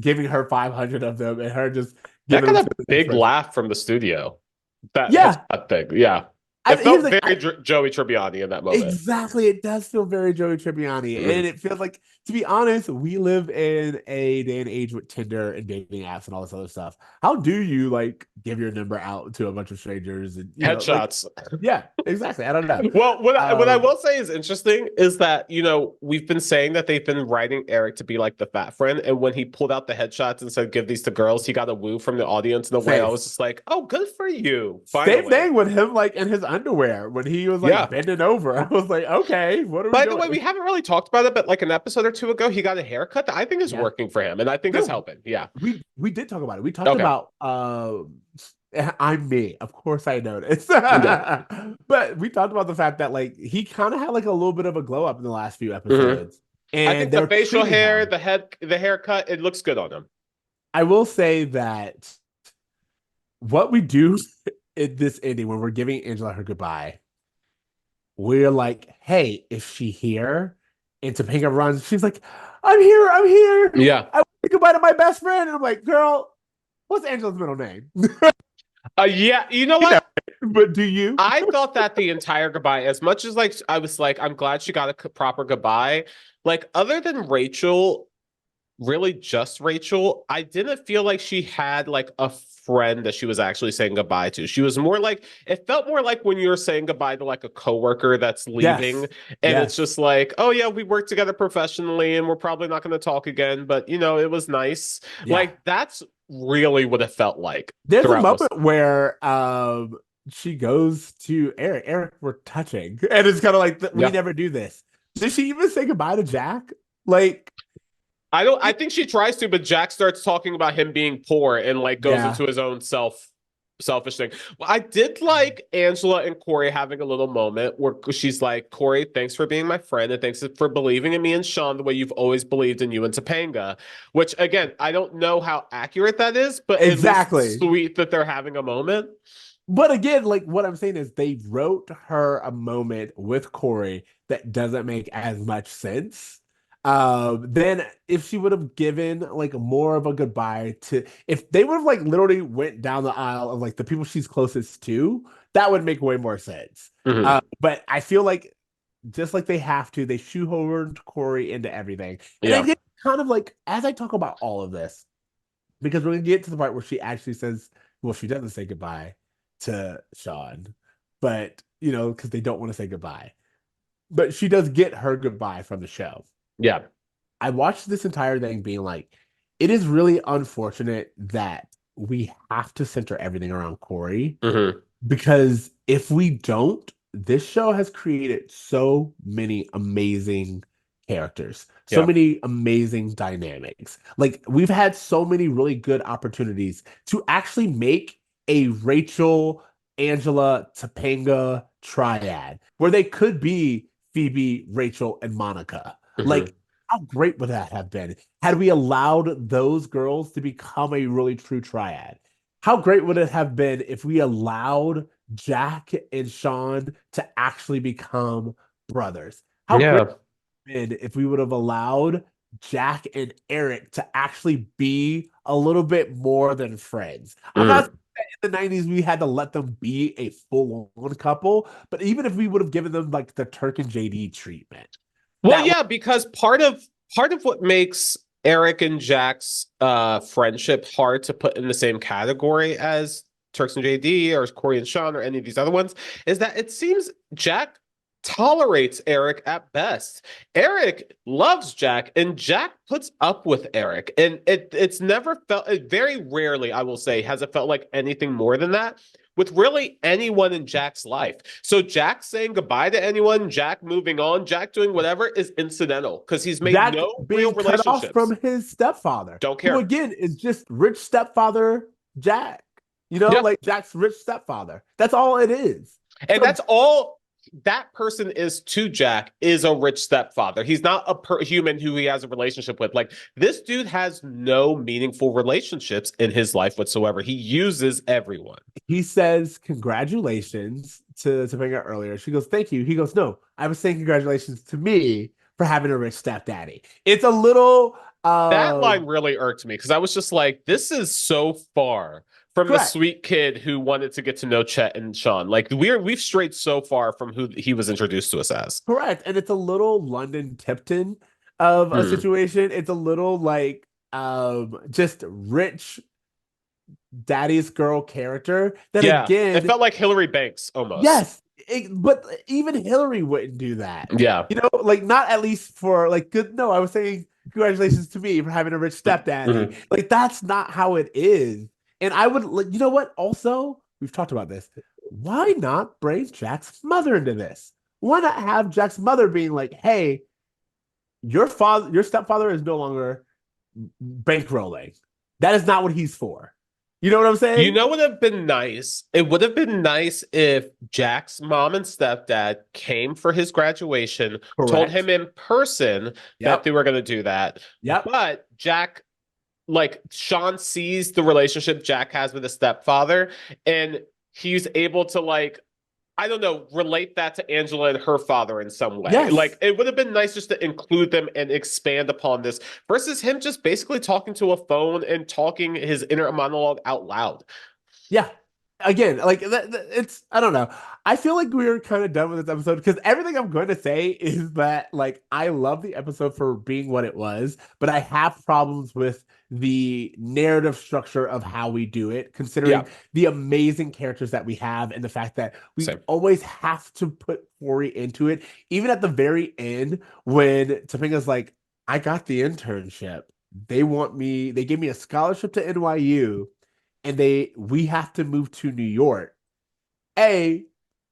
giving her 500 of them, and her just that got a big laugh from the studio. That thing, It felt very Joey Tribbiani in that moment. Exactly. It does feel very Joey Tribbiani. And it feels like, to be honest, we live in a day and age with Tinder and dating apps and all this other stuff. How do you, like, give your number out to a bunch of strangers? And headshots. Yeah, exactly. I don't know. Well, what I will say is interesting is that, you know, we've been saying that they've been writing Eric to be like the fat friend. And when he pulled out the headshots and said, give these to girls, he got a woo from the audience in a way I was just like, oh, good for you. Finally. Same thing with him, like, in his underwear when he was like bending over. I was like, okay, what are we By doing? the way, we haven't really talked about it, but like an episode or two ago, he got a haircut that I think is working for him, and I think is helping. Yeah, we did talk about it. We talked about I'm me. Of course I noticed. But we talked about the fact that like he kind of had like a little bit of a glow up in the last few episodes. And I think the facial hair, the haircut, it looks good on him. I will say that what we do in this ending when we're giving Angela her goodbye, we're like, hey, is she here? And Topanga runs. She's like, I'm here. Yeah. I want to say goodbye to my best friend. And I'm like, girl, what's Angela's middle name? Yeah, you know what? But do you? I thought that the entire goodbye, as much as like I was like, I'm glad she got a proper goodbye. Like, other than Rachel, really just Rachel, I didn't feel like she had like a friend that she was actually saying goodbye to. She was more like, it felt more like when you're saying goodbye to like a coworker that's leaving, and it's just like, oh yeah, we worked together professionally and we're probably not going to talk again, but you know, it was nice. Like, that's really what it felt like. There's a moment where she goes to Eric. Eric, we're touching, and it's kind of like we never do this. Did she even say goodbye to Jack? Like, I think she tries to, but Jack starts talking about him being poor and like goes into his own selfish thing. Well, I did like Angela and Cory having a little moment where she's like, Cory, thanks for being my friend, and thanks for believing in me and Shawn the way you've always believed in you and Topanga. Which, again, I don't know how accurate that is, but it's sweet that they're having a moment. But again, like what I'm saying is they wrote her a moment with Cory that doesn't make as much sense. Then if she would have given like more of a goodbye to, if they would have like literally went down the aisle of like the people she's closest to, that would make way more sense. But I feel like just like they have to, they shoehorned Cory into everything. And I get kind of like, as I talk about all of this, because we're gonna get to the part where she actually says, well, she doesn't say goodbye to Shawn, but you know, because they don't want to say goodbye. But she does get her goodbye from the show. Yeah. I watched this entire thing being like, it is really unfortunate that we have to center everything around Cory. Because if we don't, this show has created so many amazing characters, so many amazing dynamics. Like, we've had so many really good opportunities to actually make a Rachel, Angela, Topanga triad where they could be Phoebe, Rachel, and Monica. Like, how great would that have been had we allowed those girls to become a really true triad? How great would it have been if we allowed Jack and Shawn to actually become brothers? How great would it have been if we would have allowed Jack and Eric to actually be a little bit more than friends? I'm not saying that in the 90s we had to let them be a full-on couple, but even if we would have given them like the Turk and JD treatment. Well, yeah, because part of what makes Eric and Jack's friendship hard to put in the same category as Turks and JD or Cory and Shawn or any of these other ones is that it seems Jack tolerates Eric at best. Eric loves Jack, and Jack puts up with Eric, and it's never felt, very rarely, I will say, has it felt like anything more than that with really anyone in Jack's life. So Jack saying goodbye to anyone, Jack moving on, Jack doing whatever is incidental because he's made Jack no being real relationships. Cut off from his stepfather. Don't care. Who again is just rich stepfather Jack. You know, like Jack's rich stepfather. That's all it is. And that's all that person is to Jack, is a rich stepfather. He's not a human who he has a relationship with. Like, this dude has no meaningful relationships in his life whatsoever. He uses everyone. He says congratulations to Topanga earlier. She goes, thank you. He goes, no, I was saying congratulations to me for having a rich stepdaddy. It's a little... that line really irked me because I was just like, this is so far from the sweet kid who wanted to get to know Chet and Shawn. Like, we've strayed so far from who he was introduced to us as. Correct. And it's a little London Tipton of a situation. It's a little like just rich daddy's girl character that again, it felt like Hillary Banks almost. Yes. But even Hillary wouldn't do that. Yeah. You know, like, not at least for like good. No, I was saying congratulations to me for having a rich stepdaddy. Like, that's not how it is. And I would, like, you know what? Also, we've talked about this. why not bring Jack's mother into this? Why not have Jack's mother being like, hey, your stepfather is no longer bankrolling. That is not what he's for. You know what I'm You saying? know what would have been nice? It would have been nice if Jack's mom and stepdad came for his graduation, told Correct. him in person that Yep. they were going to do that. Yep. But Jack, like Shawn sees the relationship Jack has with his stepfather, and he's able to like, I don't know, relate that to Angela and her father in some way. Yes. Like it would have been nice just to include them and expand upon this versus him just basically talking to a phone and talking his inner monologue out loud. Yeah. Again, like it's I don't know. I feel like we're kind of done with this episode because everything I'm going to say is that like I love the episode for being what it was, but I have problems with the narrative structure of how we do it, considering the amazing characters that we have and the fact that we Same. always have to put Cory into it. Even at the very end, when Topanga's like, I got the internship. They gave me a scholarship to NYU and we have to move to New York. A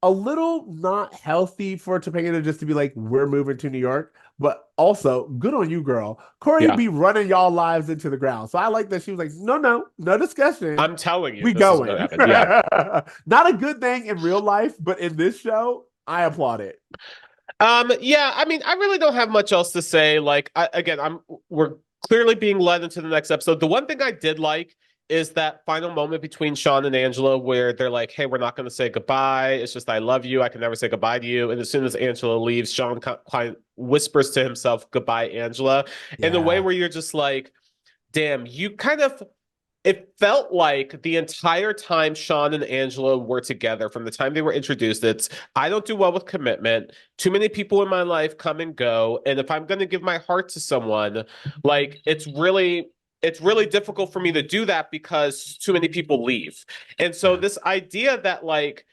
little not healthy for Topanga to just to be like, we're moving to New York, but also good on you, girl. Cory be running y'all lives into the ground. So I like that she was like, no discussion. I'm telling you, we this going. is gonna happen. Yeah. Not a good thing in real life, but in this show, I applaud it. Yeah, I mean, I really don't have much else to say. Like, we're clearly being led into the next episode. The one thing I did like is that final moment between Shawn and Angela where they're like, hey, we're not going to say goodbye. It's just, I love you. I can never say goodbye to you. And as soon as Angela leaves, Shawn kind of whispers to himself, goodbye, Angela, in a way where you're just like, damn, you kind of, it felt like the entire time Shawn and Angela were together, from the time they were introduced, it's, I don't do well with commitment. Too many people in my life come and go. And if I'm going to give my heart to someone, like, it's really difficult for me to do that because too many people leave. And so this idea that like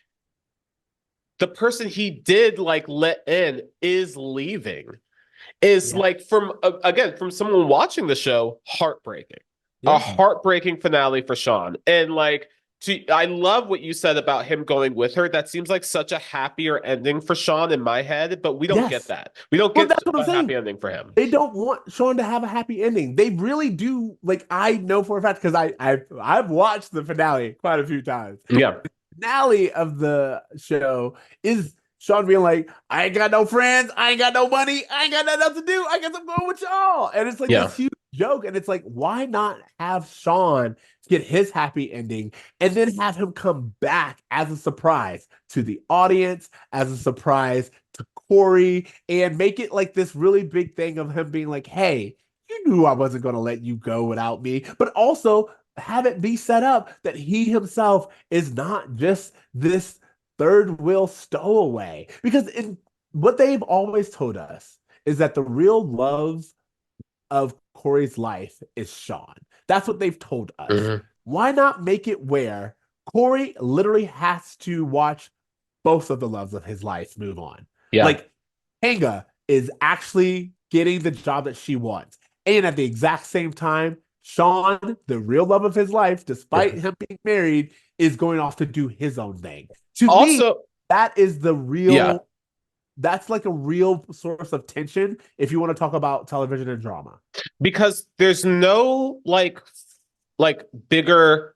the person he did like let in is leaving is like from again, from someone watching the show, heartbreaking. A heartbreaking finale for Shawn. And like I love what you said about him going with her. That seems like such a happier ending for Shawn in my head, but we don't get that. We don't get that's what I'm a saying. happy ending for him. They don't want Shawn to have a happy ending. They really do. Like I know for a fact because I've watched the finale quite a few times. Yeah. The finale of the show is Shawn being like, I ain't got no friends, I ain't got no money, I ain't got nothing else to do. I guess I'm going with y'all. And it's like this huge joke. And it's like, why not have Shawn get his happy ending and then have him come back as a surprise to the audience, as a surprise to Cory, and make it like this really big thing of him being like, hey, you knew I wasn't going to let you go without me, but also have it be set up that he himself is not just this third wheel stowaway. Because in what they've always told us is that the real love of Cory's life is Shawn. That's what they've told us. Mm-hmm. Why not make it where Cory literally has to watch both of the loves of his life move on? Yeah. Like, Topanga is actually getting the job that she wants. And at the exact same time, Shawn, the real love of his life, despite him being married, is going off to do his own thing. To me, that is the real, that's like a real source of tension if you want to talk about television and drama. Because there's no like bigger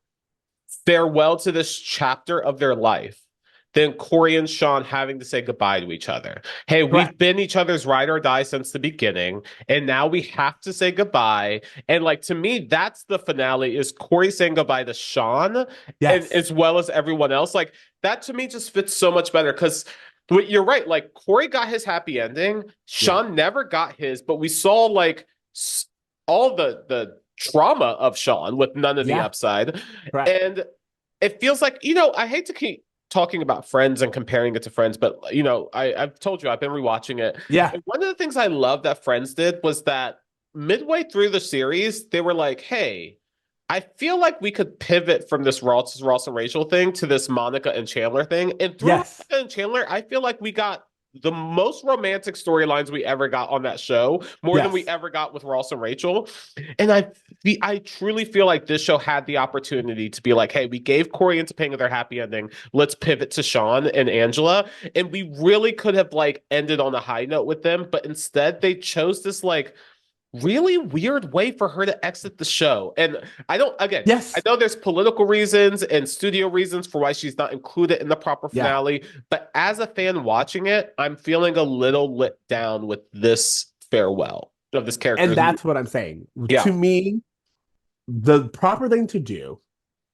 farewell to this chapter of their life than Cory and Shawn having to say goodbye to each other. Hey, we've been each other's ride or die since the beginning, and now we have to say goodbye. And like, to me, that's the finale, is Cory saying goodbye to Shawn, and as well as everyone else. Like, that to me just fits so much better, because you're right. Like, Cory got his happy ending. Shawn never got his, but we saw like all the trauma of Shawn with none of the upside. And it feels like, I hate to keep talking about Friends and comparing it to Friends, but I've told you I've been rewatching it. Yeah. And one of the things I love that Friends did was that midway through the series, they were like, hey, I feel like we could pivot from this Ross and Rachel thing to this Monica and Chandler thing. And through Monica and Chandler, I feel like we got the most romantic storylines we ever got on that show, more than we ever got with Ross and Rachel. And I truly feel like this show had the opportunity to be like, hey, we gave Cory and Topanga their happy ending. Let's pivot to Shawn and Angela. And we really could have like ended on a high note with them, but instead they chose this like really weird way for her to exit the show. And I know there's political reasons and studio reasons for why she's not included in the proper finale, but as a fan watching it, I'm feeling a little let down with this farewell of this character. And that's what I'm saying. To me, the proper thing to do,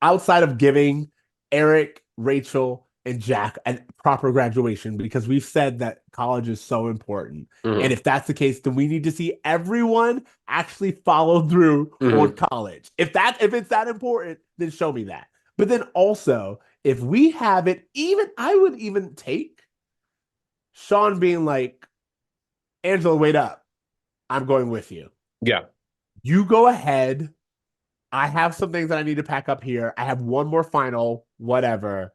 outside of giving Eric, Rachel, and Jack a proper graduation, because we've said that college is so important. And if that's the case, then we need to see everyone actually follow through on college. If it's that important, then show me that. But then also, if we have it, I would even take Shawn being like, Angela, wait up. I'm going with you. Yeah. You go ahead. I have some things that I need to pack up here. I have one more final, whatever.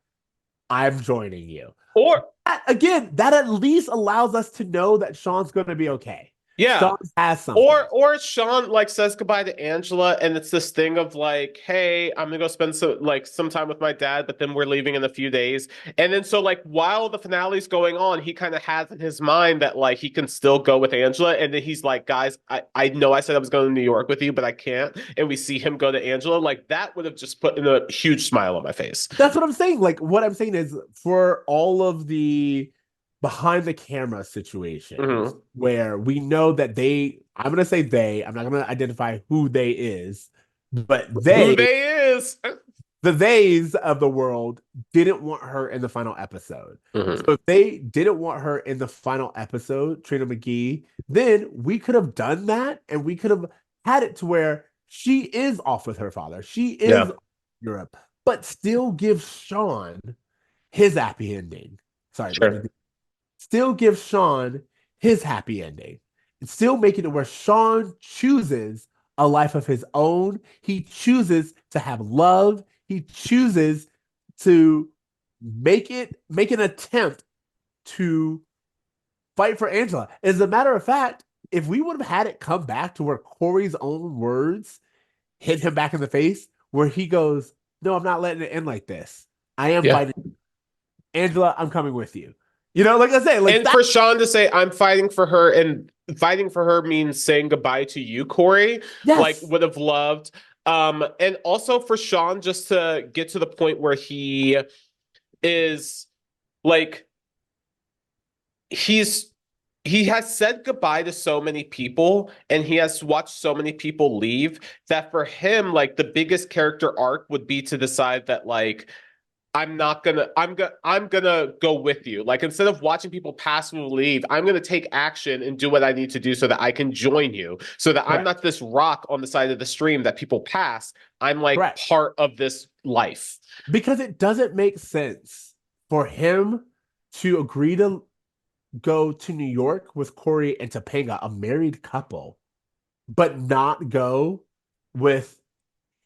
I'm joining you. Or again, that at least allows us to know that Shawn's going to be okay. Yeah. Shawn has something. Or Shawn like says goodbye to Angela, and it's this thing of like, hey, I'm gonna go spend some time with my dad, but then we're leaving in a few days. And then so like while the finale's going on, he kind of has in his mind that like he can still go with Angela. And then he's like, guys, I know I said I was going to New York with you, but I can't. And we see him go to Angela. Like that would have just put in a huge smile on my face. That's what I'm saying. Like what I'm saying is for all of the behind the camera situations where we know that I'm going to say I'm not going to identify who they is, but who they is. The theys of the world didn't want her in the final episode. So if they didn't want her in the final episode, Trina McGee, then we could have done that and we could have had it to where she is off with her father. She is in Europe, but still give Shawn his happy ending. Sorry. Still give Shawn his happy ending. And still making it where Shawn chooses a life of his own. He chooses to have love. He chooses to make an attempt to fight for Angela. As a matter of fact, if we would have had it come back to where Cory's own words hit him back in the face, where he goes, no, I'm not letting it end like this. I am fighting. Angela, I'm coming with you. You know, like I say, like, and for Shawn to say, I'm fighting for her, and fighting for her means saying goodbye to you, Cory. Like, would have loved. And also for Shawn just to get to the point where he is like, he has said goodbye to so many people, and he has watched so many people leave, that for him, like, the biggest character arc would be to decide that, like, I'm gonna go with you. Like, instead of watching people passively leave, I'm gonna take action and do what I need to do so that I can join you. So that I'm not this rock on the side of the stream that people pass. I'm like part of this life. Because it doesn't make sense for him to agree to go to New York with Cory and Topanga, a married couple, but not go with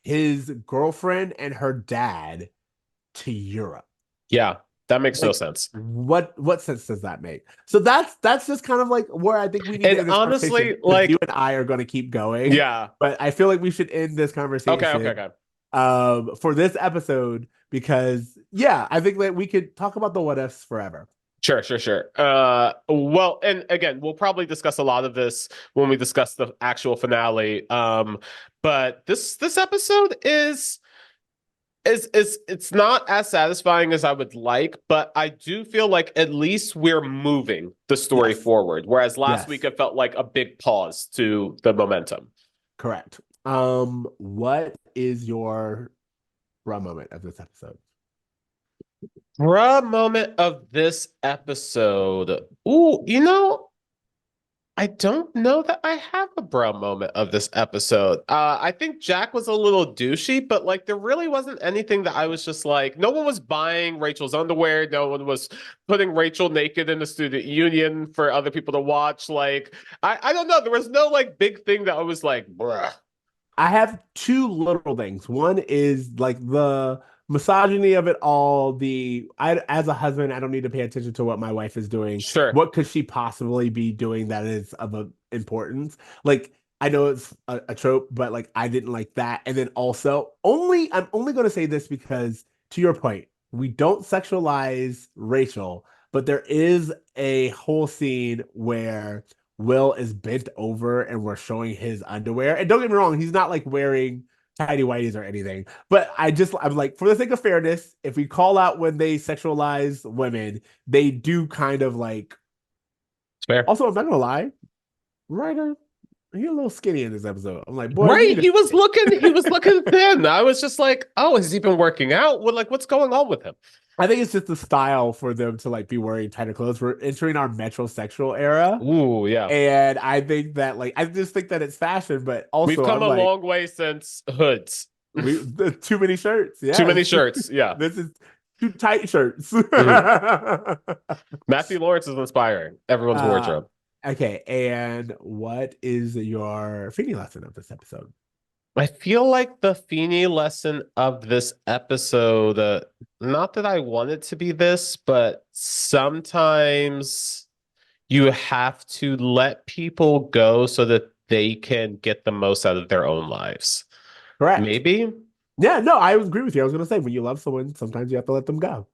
his girlfriend and her dad to Europe. Yeah, that makes no sense. What sense does that make? So that's just kind of like where I think we need to end this honestly, like, you and I are going to keep going. Yeah, but I feel like we should end this conversation. Okay. For this episode, because I think that we could talk about the what ifs forever. Sure. Well, and again, we'll probably discuss a lot of this when we discuss the actual finale. But this episode is it's not as satisfying as I would like, but I do feel like at least we're moving the story forward. Whereas last week it felt like a big pause to the momentum. Correct. What is your raw moment of this episode? Raw moment of this episode. Ooh, I don't know that I have a bro moment of this episode. I think Jack was a little douchey, but like there really wasn't anything that I was just like, no one was buying Rachel's underwear. No one was putting Rachel naked in the student union for other people to watch. Like, I don't know. There was no like big thing that I was like, bruh. I have two little things. One is like the misogyny of it all, as a husband, I don't need to pay attention to what my wife is doing. Sure. What could she possibly be doing that is of importance? Like, I know it's a trope, but like I didn't like that. And then also, I'm only going to say this because, to your point, we don't sexualize Rachel, but there is a whole scene where Will is bent over and we're showing his underwear. And don't get me wrong, he's not like wearing tidy whities or anything. But I'm like, for the sake of fairness, if we call out when they sexualize women, they do kind of like. It's fair. Also, I'm not gonna lie, Ryder, he's a little skinny in this episode. I'm like, boy, Right, he was looking thin. I was just like, oh, has he been working out? What's going on with him? I think it's just the style for them to like be wearing tighter clothes. We're entering our metrosexual era. Ooh, yeah. And I think that I just think that it's fashion, but also We've come a long way since hoods. Too many shirts. Yeah. Too many shirts. Yeah. This is too tight shirts. Matthew Lawrence is inspiring everyone's wardrobe. Okay. And what is your Feeny lesson of this episode? I feel like the Feeny lesson of this episode, not that I want it to be this, but sometimes you have to let people go so that they can get the most out of their own lives. Correct. Maybe? Yeah, no, I agree with you. I was going to say, when you love someone, sometimes you have to let them go.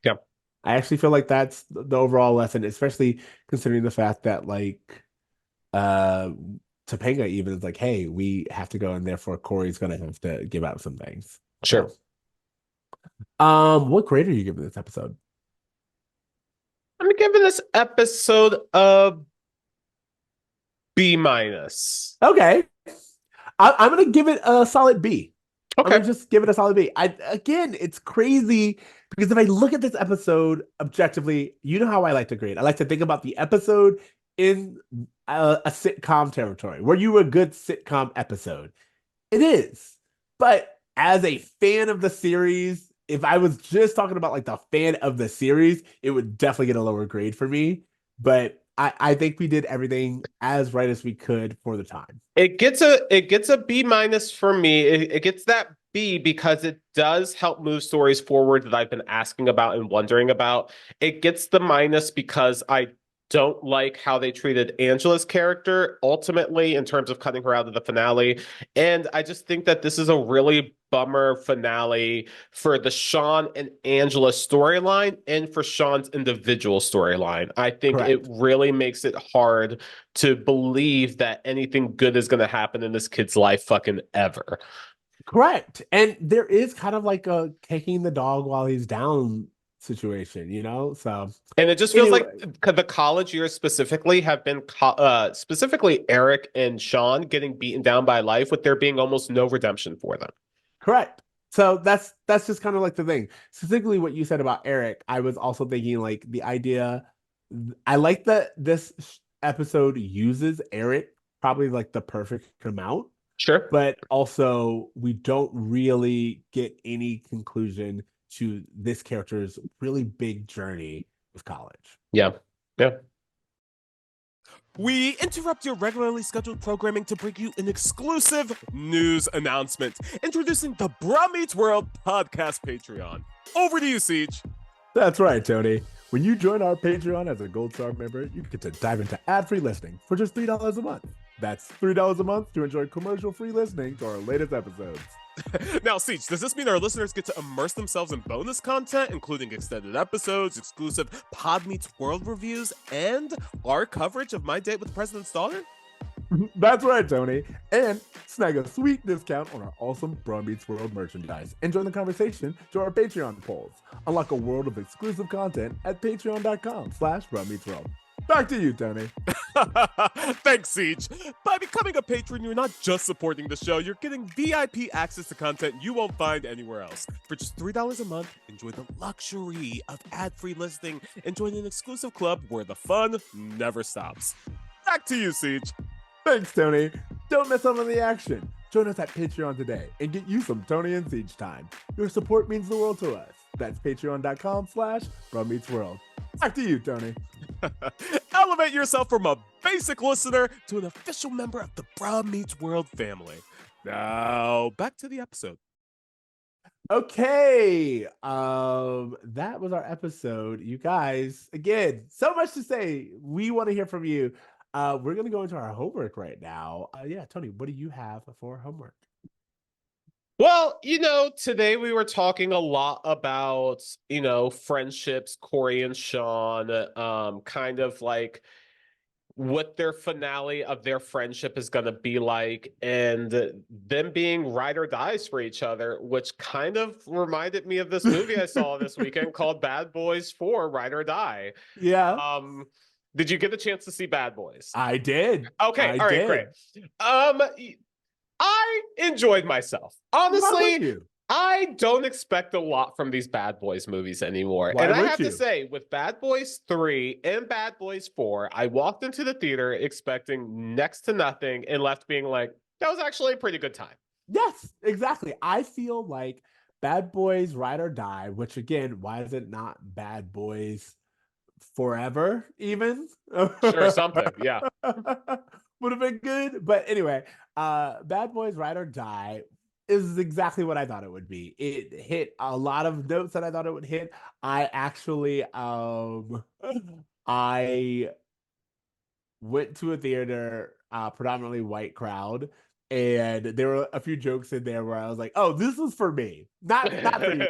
Yeah. I actually feel like that's the overall lesson, especially considering the fact that Topanga even is like, hey, we have to go, and therefore Cory's gonna have to give out some things. Sure. So, what grade are you giving this episode? I'm giving this episode a B-. Okay. I'm gonna give it a solid B. Okay. I'm gonna just give it a solid B. Again, it's crazy because if I look at this episode objectively, you know how I like to grade. I like to think about the episode in a sitcom territory. Were you a good sitcom episode? It is. But as a fan of the series, if I was just talking about the fan of the series, it would definitely get a lower grade for me. But I think we did everything as right as we could for the time. It gets a B- for me. It gets that B because it does help move stories forward that I've been asking about and wondering about. It gets the minus because I don't like how they treated Angela's character ultimately in terms of cutting her out of the finale. And I just think that this is a really bummer finale for the Shawn and Angela storyline and for Shawn's individual storyline. I think Correct. It really makes it hard to believe that anything good is going to happen in this kid's life fucking ever. Correct. And there is kind of like a taking the dog while he's down situation, so. And it just feels like the college years specifically have been specifically Eric and Shawn getting beaten down by life with there being almost no redemption for them. Correct. So that's just kind of like the thing. Specifically what you said about Eric, I was also thinking the idea, I like that this episode uses Eric probably the perfect amount. Sure. But also we don't really get any conclusion to this character's really big journey with college. Yeah. We interrupt your regularly scheduled programming to bring you an exclusive news announcement, introducing the Bra Meets World podcast Patreon. Over to you, Ceej. That's right, Tony. When you join our Patreon as a Gold Star member, you get to dive into ad-free listening for just $3 a month. That's $3 a month to enjoy commercial-free listening to our latest episodes. Now, Ceej, does this mean our listeners get to immerse themselves in bonus content, including extended episodes, exclusive Pod Meets World reviews, and our coverage of My Date with the President's Daughter? That's right, Tony. And snag a sweet discount on our awesome Bra Meets World merchandise. And join the conversation to our Patreon polls. Unlock a world of exclusive content at patreon.com/BraMeetsWorld. Back to you, Tony. Thanks, Ceej. By becoming a patron, you're not just supporting the show, you're getting VIP access to content you won't find anywhere else. For just $3 a month, enjoy the luxury of ad-free listening and join an exclusive club where the fun never stops. Back to you, Ceej. Thanks, Tony. Don't miss out on the action. Join us at Patreon today and get you some Tony and Ceej time. Your support means the world to us. That's patreon.com/BraMeetsWorld. Back to you, Tony. Elevate yourself from a basic listener to an official member of the Bra Meets World family. Now, back to the episode. Okay. That was our episode. You guys, again, so much to say. We want to hear from you. We're gonna go into our homework right now. Yeah, Tony, what do you have for homework? Well, today we were talking a lot about, friendships, Cory and Shawn, kind of like what their finale of their friendship is going to be like, and them being ride or dies for each other, which kind of reminded me of this movie I saw this weekend called Bad Boys 4 Ride or Die. Yeah, Did you get a chance to see Bad Boys? I did. Okay, all right, great. I enjoyed myself. Honestly, I don't expect a lot from these Bad Boys movies anymore. Why and I would have you? to say, with Bad Boys 3 and Bad Boys 4, I walked into the theater expecting next to nothing and left being like, that was actually a pretty good time. Yes, exactly. I feel like Bad Boys Ride or Die, which again, why is it not Bad Boys Forever even? Sure, something. Yeah. Would have been good. But anyway, Bad Boys Ride or Die is exactly what I thought it would be. It hit a lot of notes that I thought it would hit. I actually I went to a theater, predominantly white crowd, and there were a few jokes in there where I was like, "Oh, this is for me, not for you."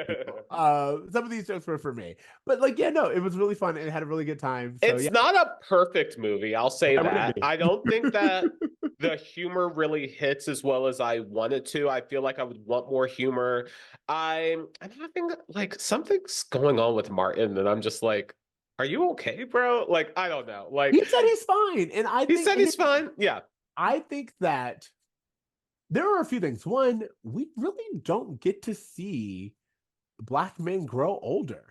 Some of these jokes were for me, but like, yeah, no, it was really fun and had a really good time. So, It's yeah, not a perfect movie, I'll say why would it that. be? I don't think that the humor really hits as well as I wanted to. I feel like I would want more humor. I'm having like something's going on with Martin, and I'm just like, are you okay, bro? Like, I don't know. Like, He said he's fine, and I he think said he's fine. Yeah. I think that there are a few things. One, we really don't get to see Black men grow older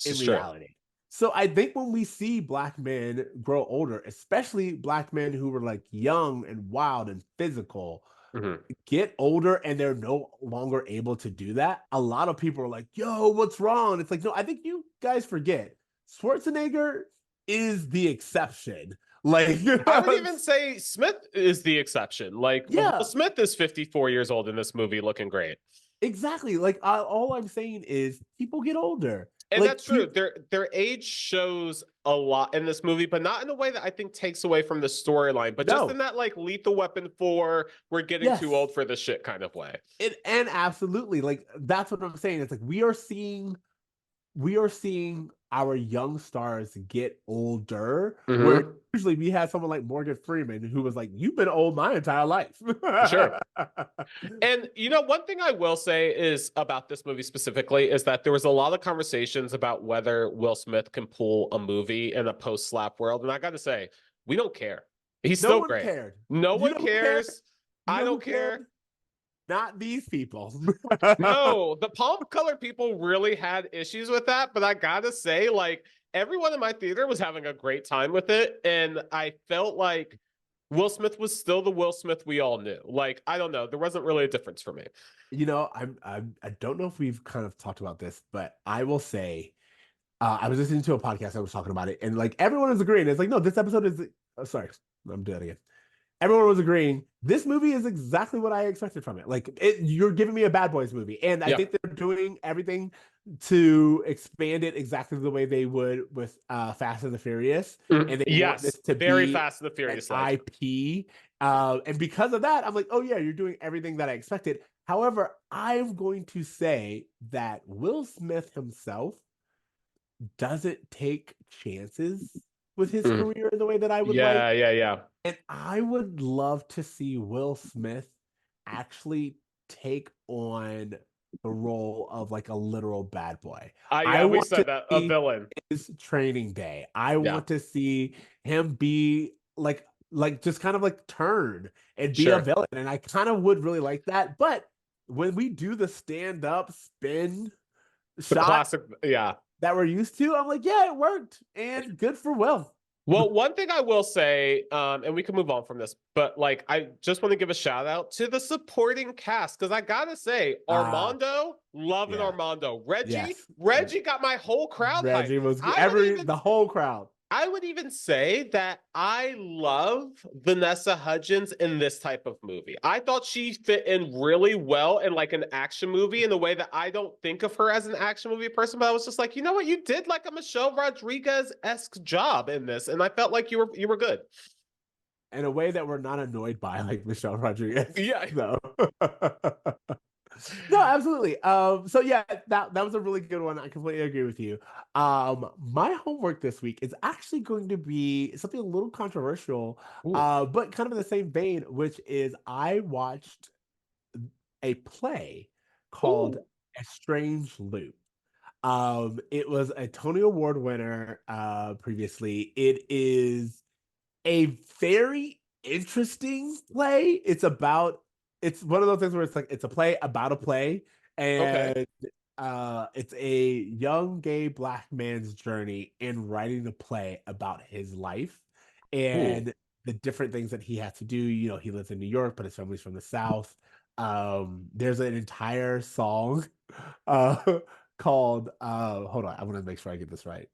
in This is true. reality. So I think when we see Black men grow older, especially Black men who were like young and wild and physical, Mhm. get older and they're no longer able to do that, a lot of people are like, yo, what's wrong? It's like, no, I think you guys forget Schwarzenegger is the exception. Like, I would even say Smith is the exception. Like, Yeah. Will Smith is 54 years old in this movie, looking great. exactly. Like, all I'm saying is people get older. And Like, that's true. Their age shows a lot in this movie, but not in a way that I think takes away from the storyline, but just No. in that like Lethal Weapon 4, we're getting Yes. too old for this shit kind of way. And absolutely, like, that's what I'm saying. It's like we are seeing our young stars get older, where usually we had someone like Morgan Freeman who was like, you've been old my entire life. Sure. And one thing I will say is about this movie specifically is that there was a lot of conversations about whether Will Smith can pull a movie in a post-slap world. And I got to say, we don't care. He's No still one great. cared. No You one know who cares. cared? You I know who don't care. cared? Not these people. No, the palm color people really had issues with that, but I gotta say, like, everyone in my theater was having a great time with it, and I felt like Will Smith was still the Will Smith we all knew. Like, I don't know, there wasn't really a difference for me. I don't know if we've kind of talked about this, but I will say, I was listening to a podcast that was talking about it, and like everyone was agreeing. It's like, no, this episode is. Sorry, I'm doing it again. Everyone was agreeing this movie is exactly what I expected from it. Like, you're giving me a Bad Boys movie, and I think they're doing everything to expand it exactly the way they would with Fast and the Furious. And they want this to very be Fast and the Furious an IP. And because of that, I'm like, oh yeah, you're doing everything that I expected. However, I'm going to say that Will Smith himself doesn't take chances with his career in the way that I would like. Yeah. And I would love to see Will Smith actually take on the role of like a literal bad boy. We said that, a villain. His training day. I want to see him be like just kind of like turn and be a villain. And I kind of would really like that. But when we do the stand-up spin shot classic, that we're used to, I'm like, yeah, it worked. And good for Will. Well, one thing I will say, and we can move on from this, but like, I just want to give a shout out to the supporting cast, because I gotta say, Armando, loving Armando. Reggie got my whole crowd. Reggie was the whole crowd. I would even say that I love Vanessa Hudgens in this type of movie. I thought she fit in really well in like an action movie in the way that I don't think of her as an action movie person, but I was just like, you know what? You did like a Michelle Rodriguez-esque job in this, and I felt like you were good. In a way that we're not annoyed by, like Michelle Rodriguez. Yeah. No. No, absolutely. So yeah, that was a really good one. I completely agree with you. My homework this week is actually going to be something a little controversial, but kind of in the same vein, which is I watched a play called A Strange Loop. It was a Tony Award winner previously. It is a very interesting play. It's one of those things where it's like it's a play about a play, and it's a young gay Black man's journey in writing a play about his life and the different things that he has to do. You know, he lives in New York, but his family's from the South. There's an entire song called hold on, I want to make sure I get this right.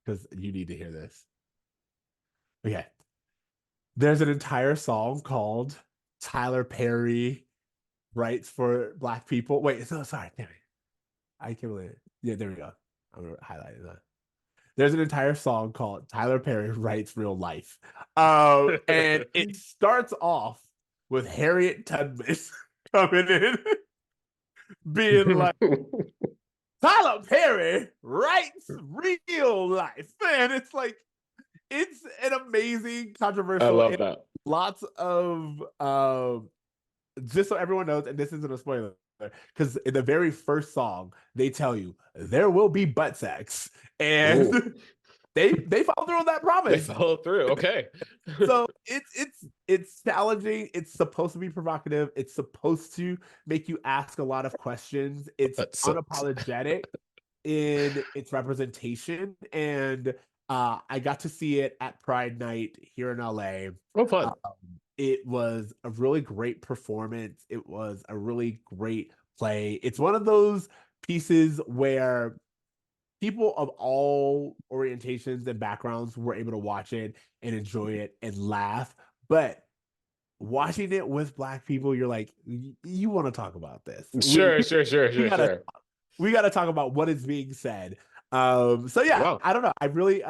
Because you need to hear this. Okay. There's an entire song called Tyler Perry Writes for Black People. Wait, no, sorry. Damn it. I can't believe it. Yeah, there we go. I'm going to highlight that. There's an entire song called Tyler Perry Writes Real Life. And it starts off with Harriet Tubman coming in, being like, Tyler Perry writes real life. Man, it's like, it's an amazing, controversial. I love that. Lots of, just so everyone knows, and this isn't a spoiler, because in the very first song, they tell you there will be butt sex. And they follow through on that promise. They follow through. Okay. So it's challenging. It's supposed to be provocative. It's supposed to make you ask a lot of questions. It's unapologetic in its representation. And I got to see it at Pride Night here in LA. Oh, fun. It was a really great performance. It was a really great play. It's one of those pieces where people of all orientations and backgrounds were able to watch it and enjoy it and laugh. But watching it with Black people, you're like, you want to talk about this. Sure. We got to talk about what is being said. So yeah, wow. I don't know. I really,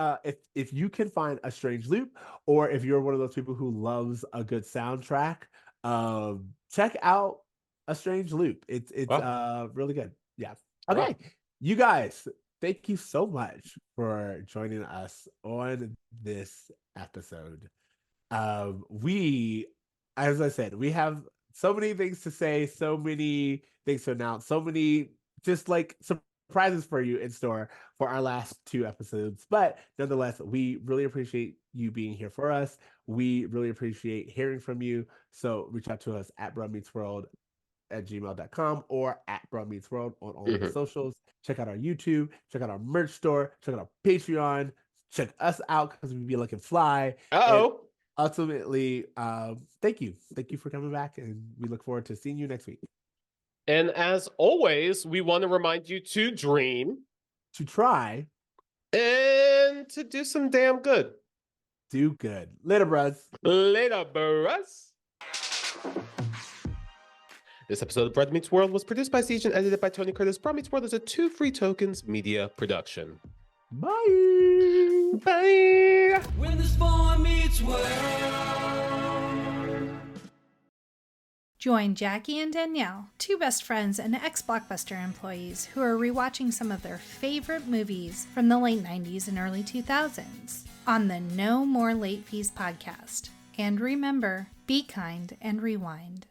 if you can find A Strange Loop, or if you're one of those people who loves a good soundtrack, check out A Strange Loop. It's really good. Yeah. Okay. Wow. You guys, thank you so much for joining us on this episode. As I said, we have so many things to say, so many things to announce, so many just like surprises for you in store for our last 2 episodes. But nonetheless, we really appreciate you being here for us. We really appreciate hearing from you. So reach out to us at brommeetsworld@gmail.com or at brommeetsworld on all the socials. Check out our YouTube, check out our merch store, check out our Patreon, check us out because we be looking fly. And ultimately, thank you for coming back, and we look forward to seeing you next week. And as always, we want to remind you to dream, to try, and to do some damn good. Do good. Later, bros. Later, bros. This episode of Bread Meets World was produced by Ceej and edited by Tony Curtis. Bread Meets World is a 2 Free Tokens media production. Bye. Bye. When this boy meets world. Join Jackie and Danielle, 2 best friends and ex-Blockbuster employees who are rewatching some of their favorite movies from the late 90s and early 2000s on the No More Late Fees podcast. And remember, be kind and rewind.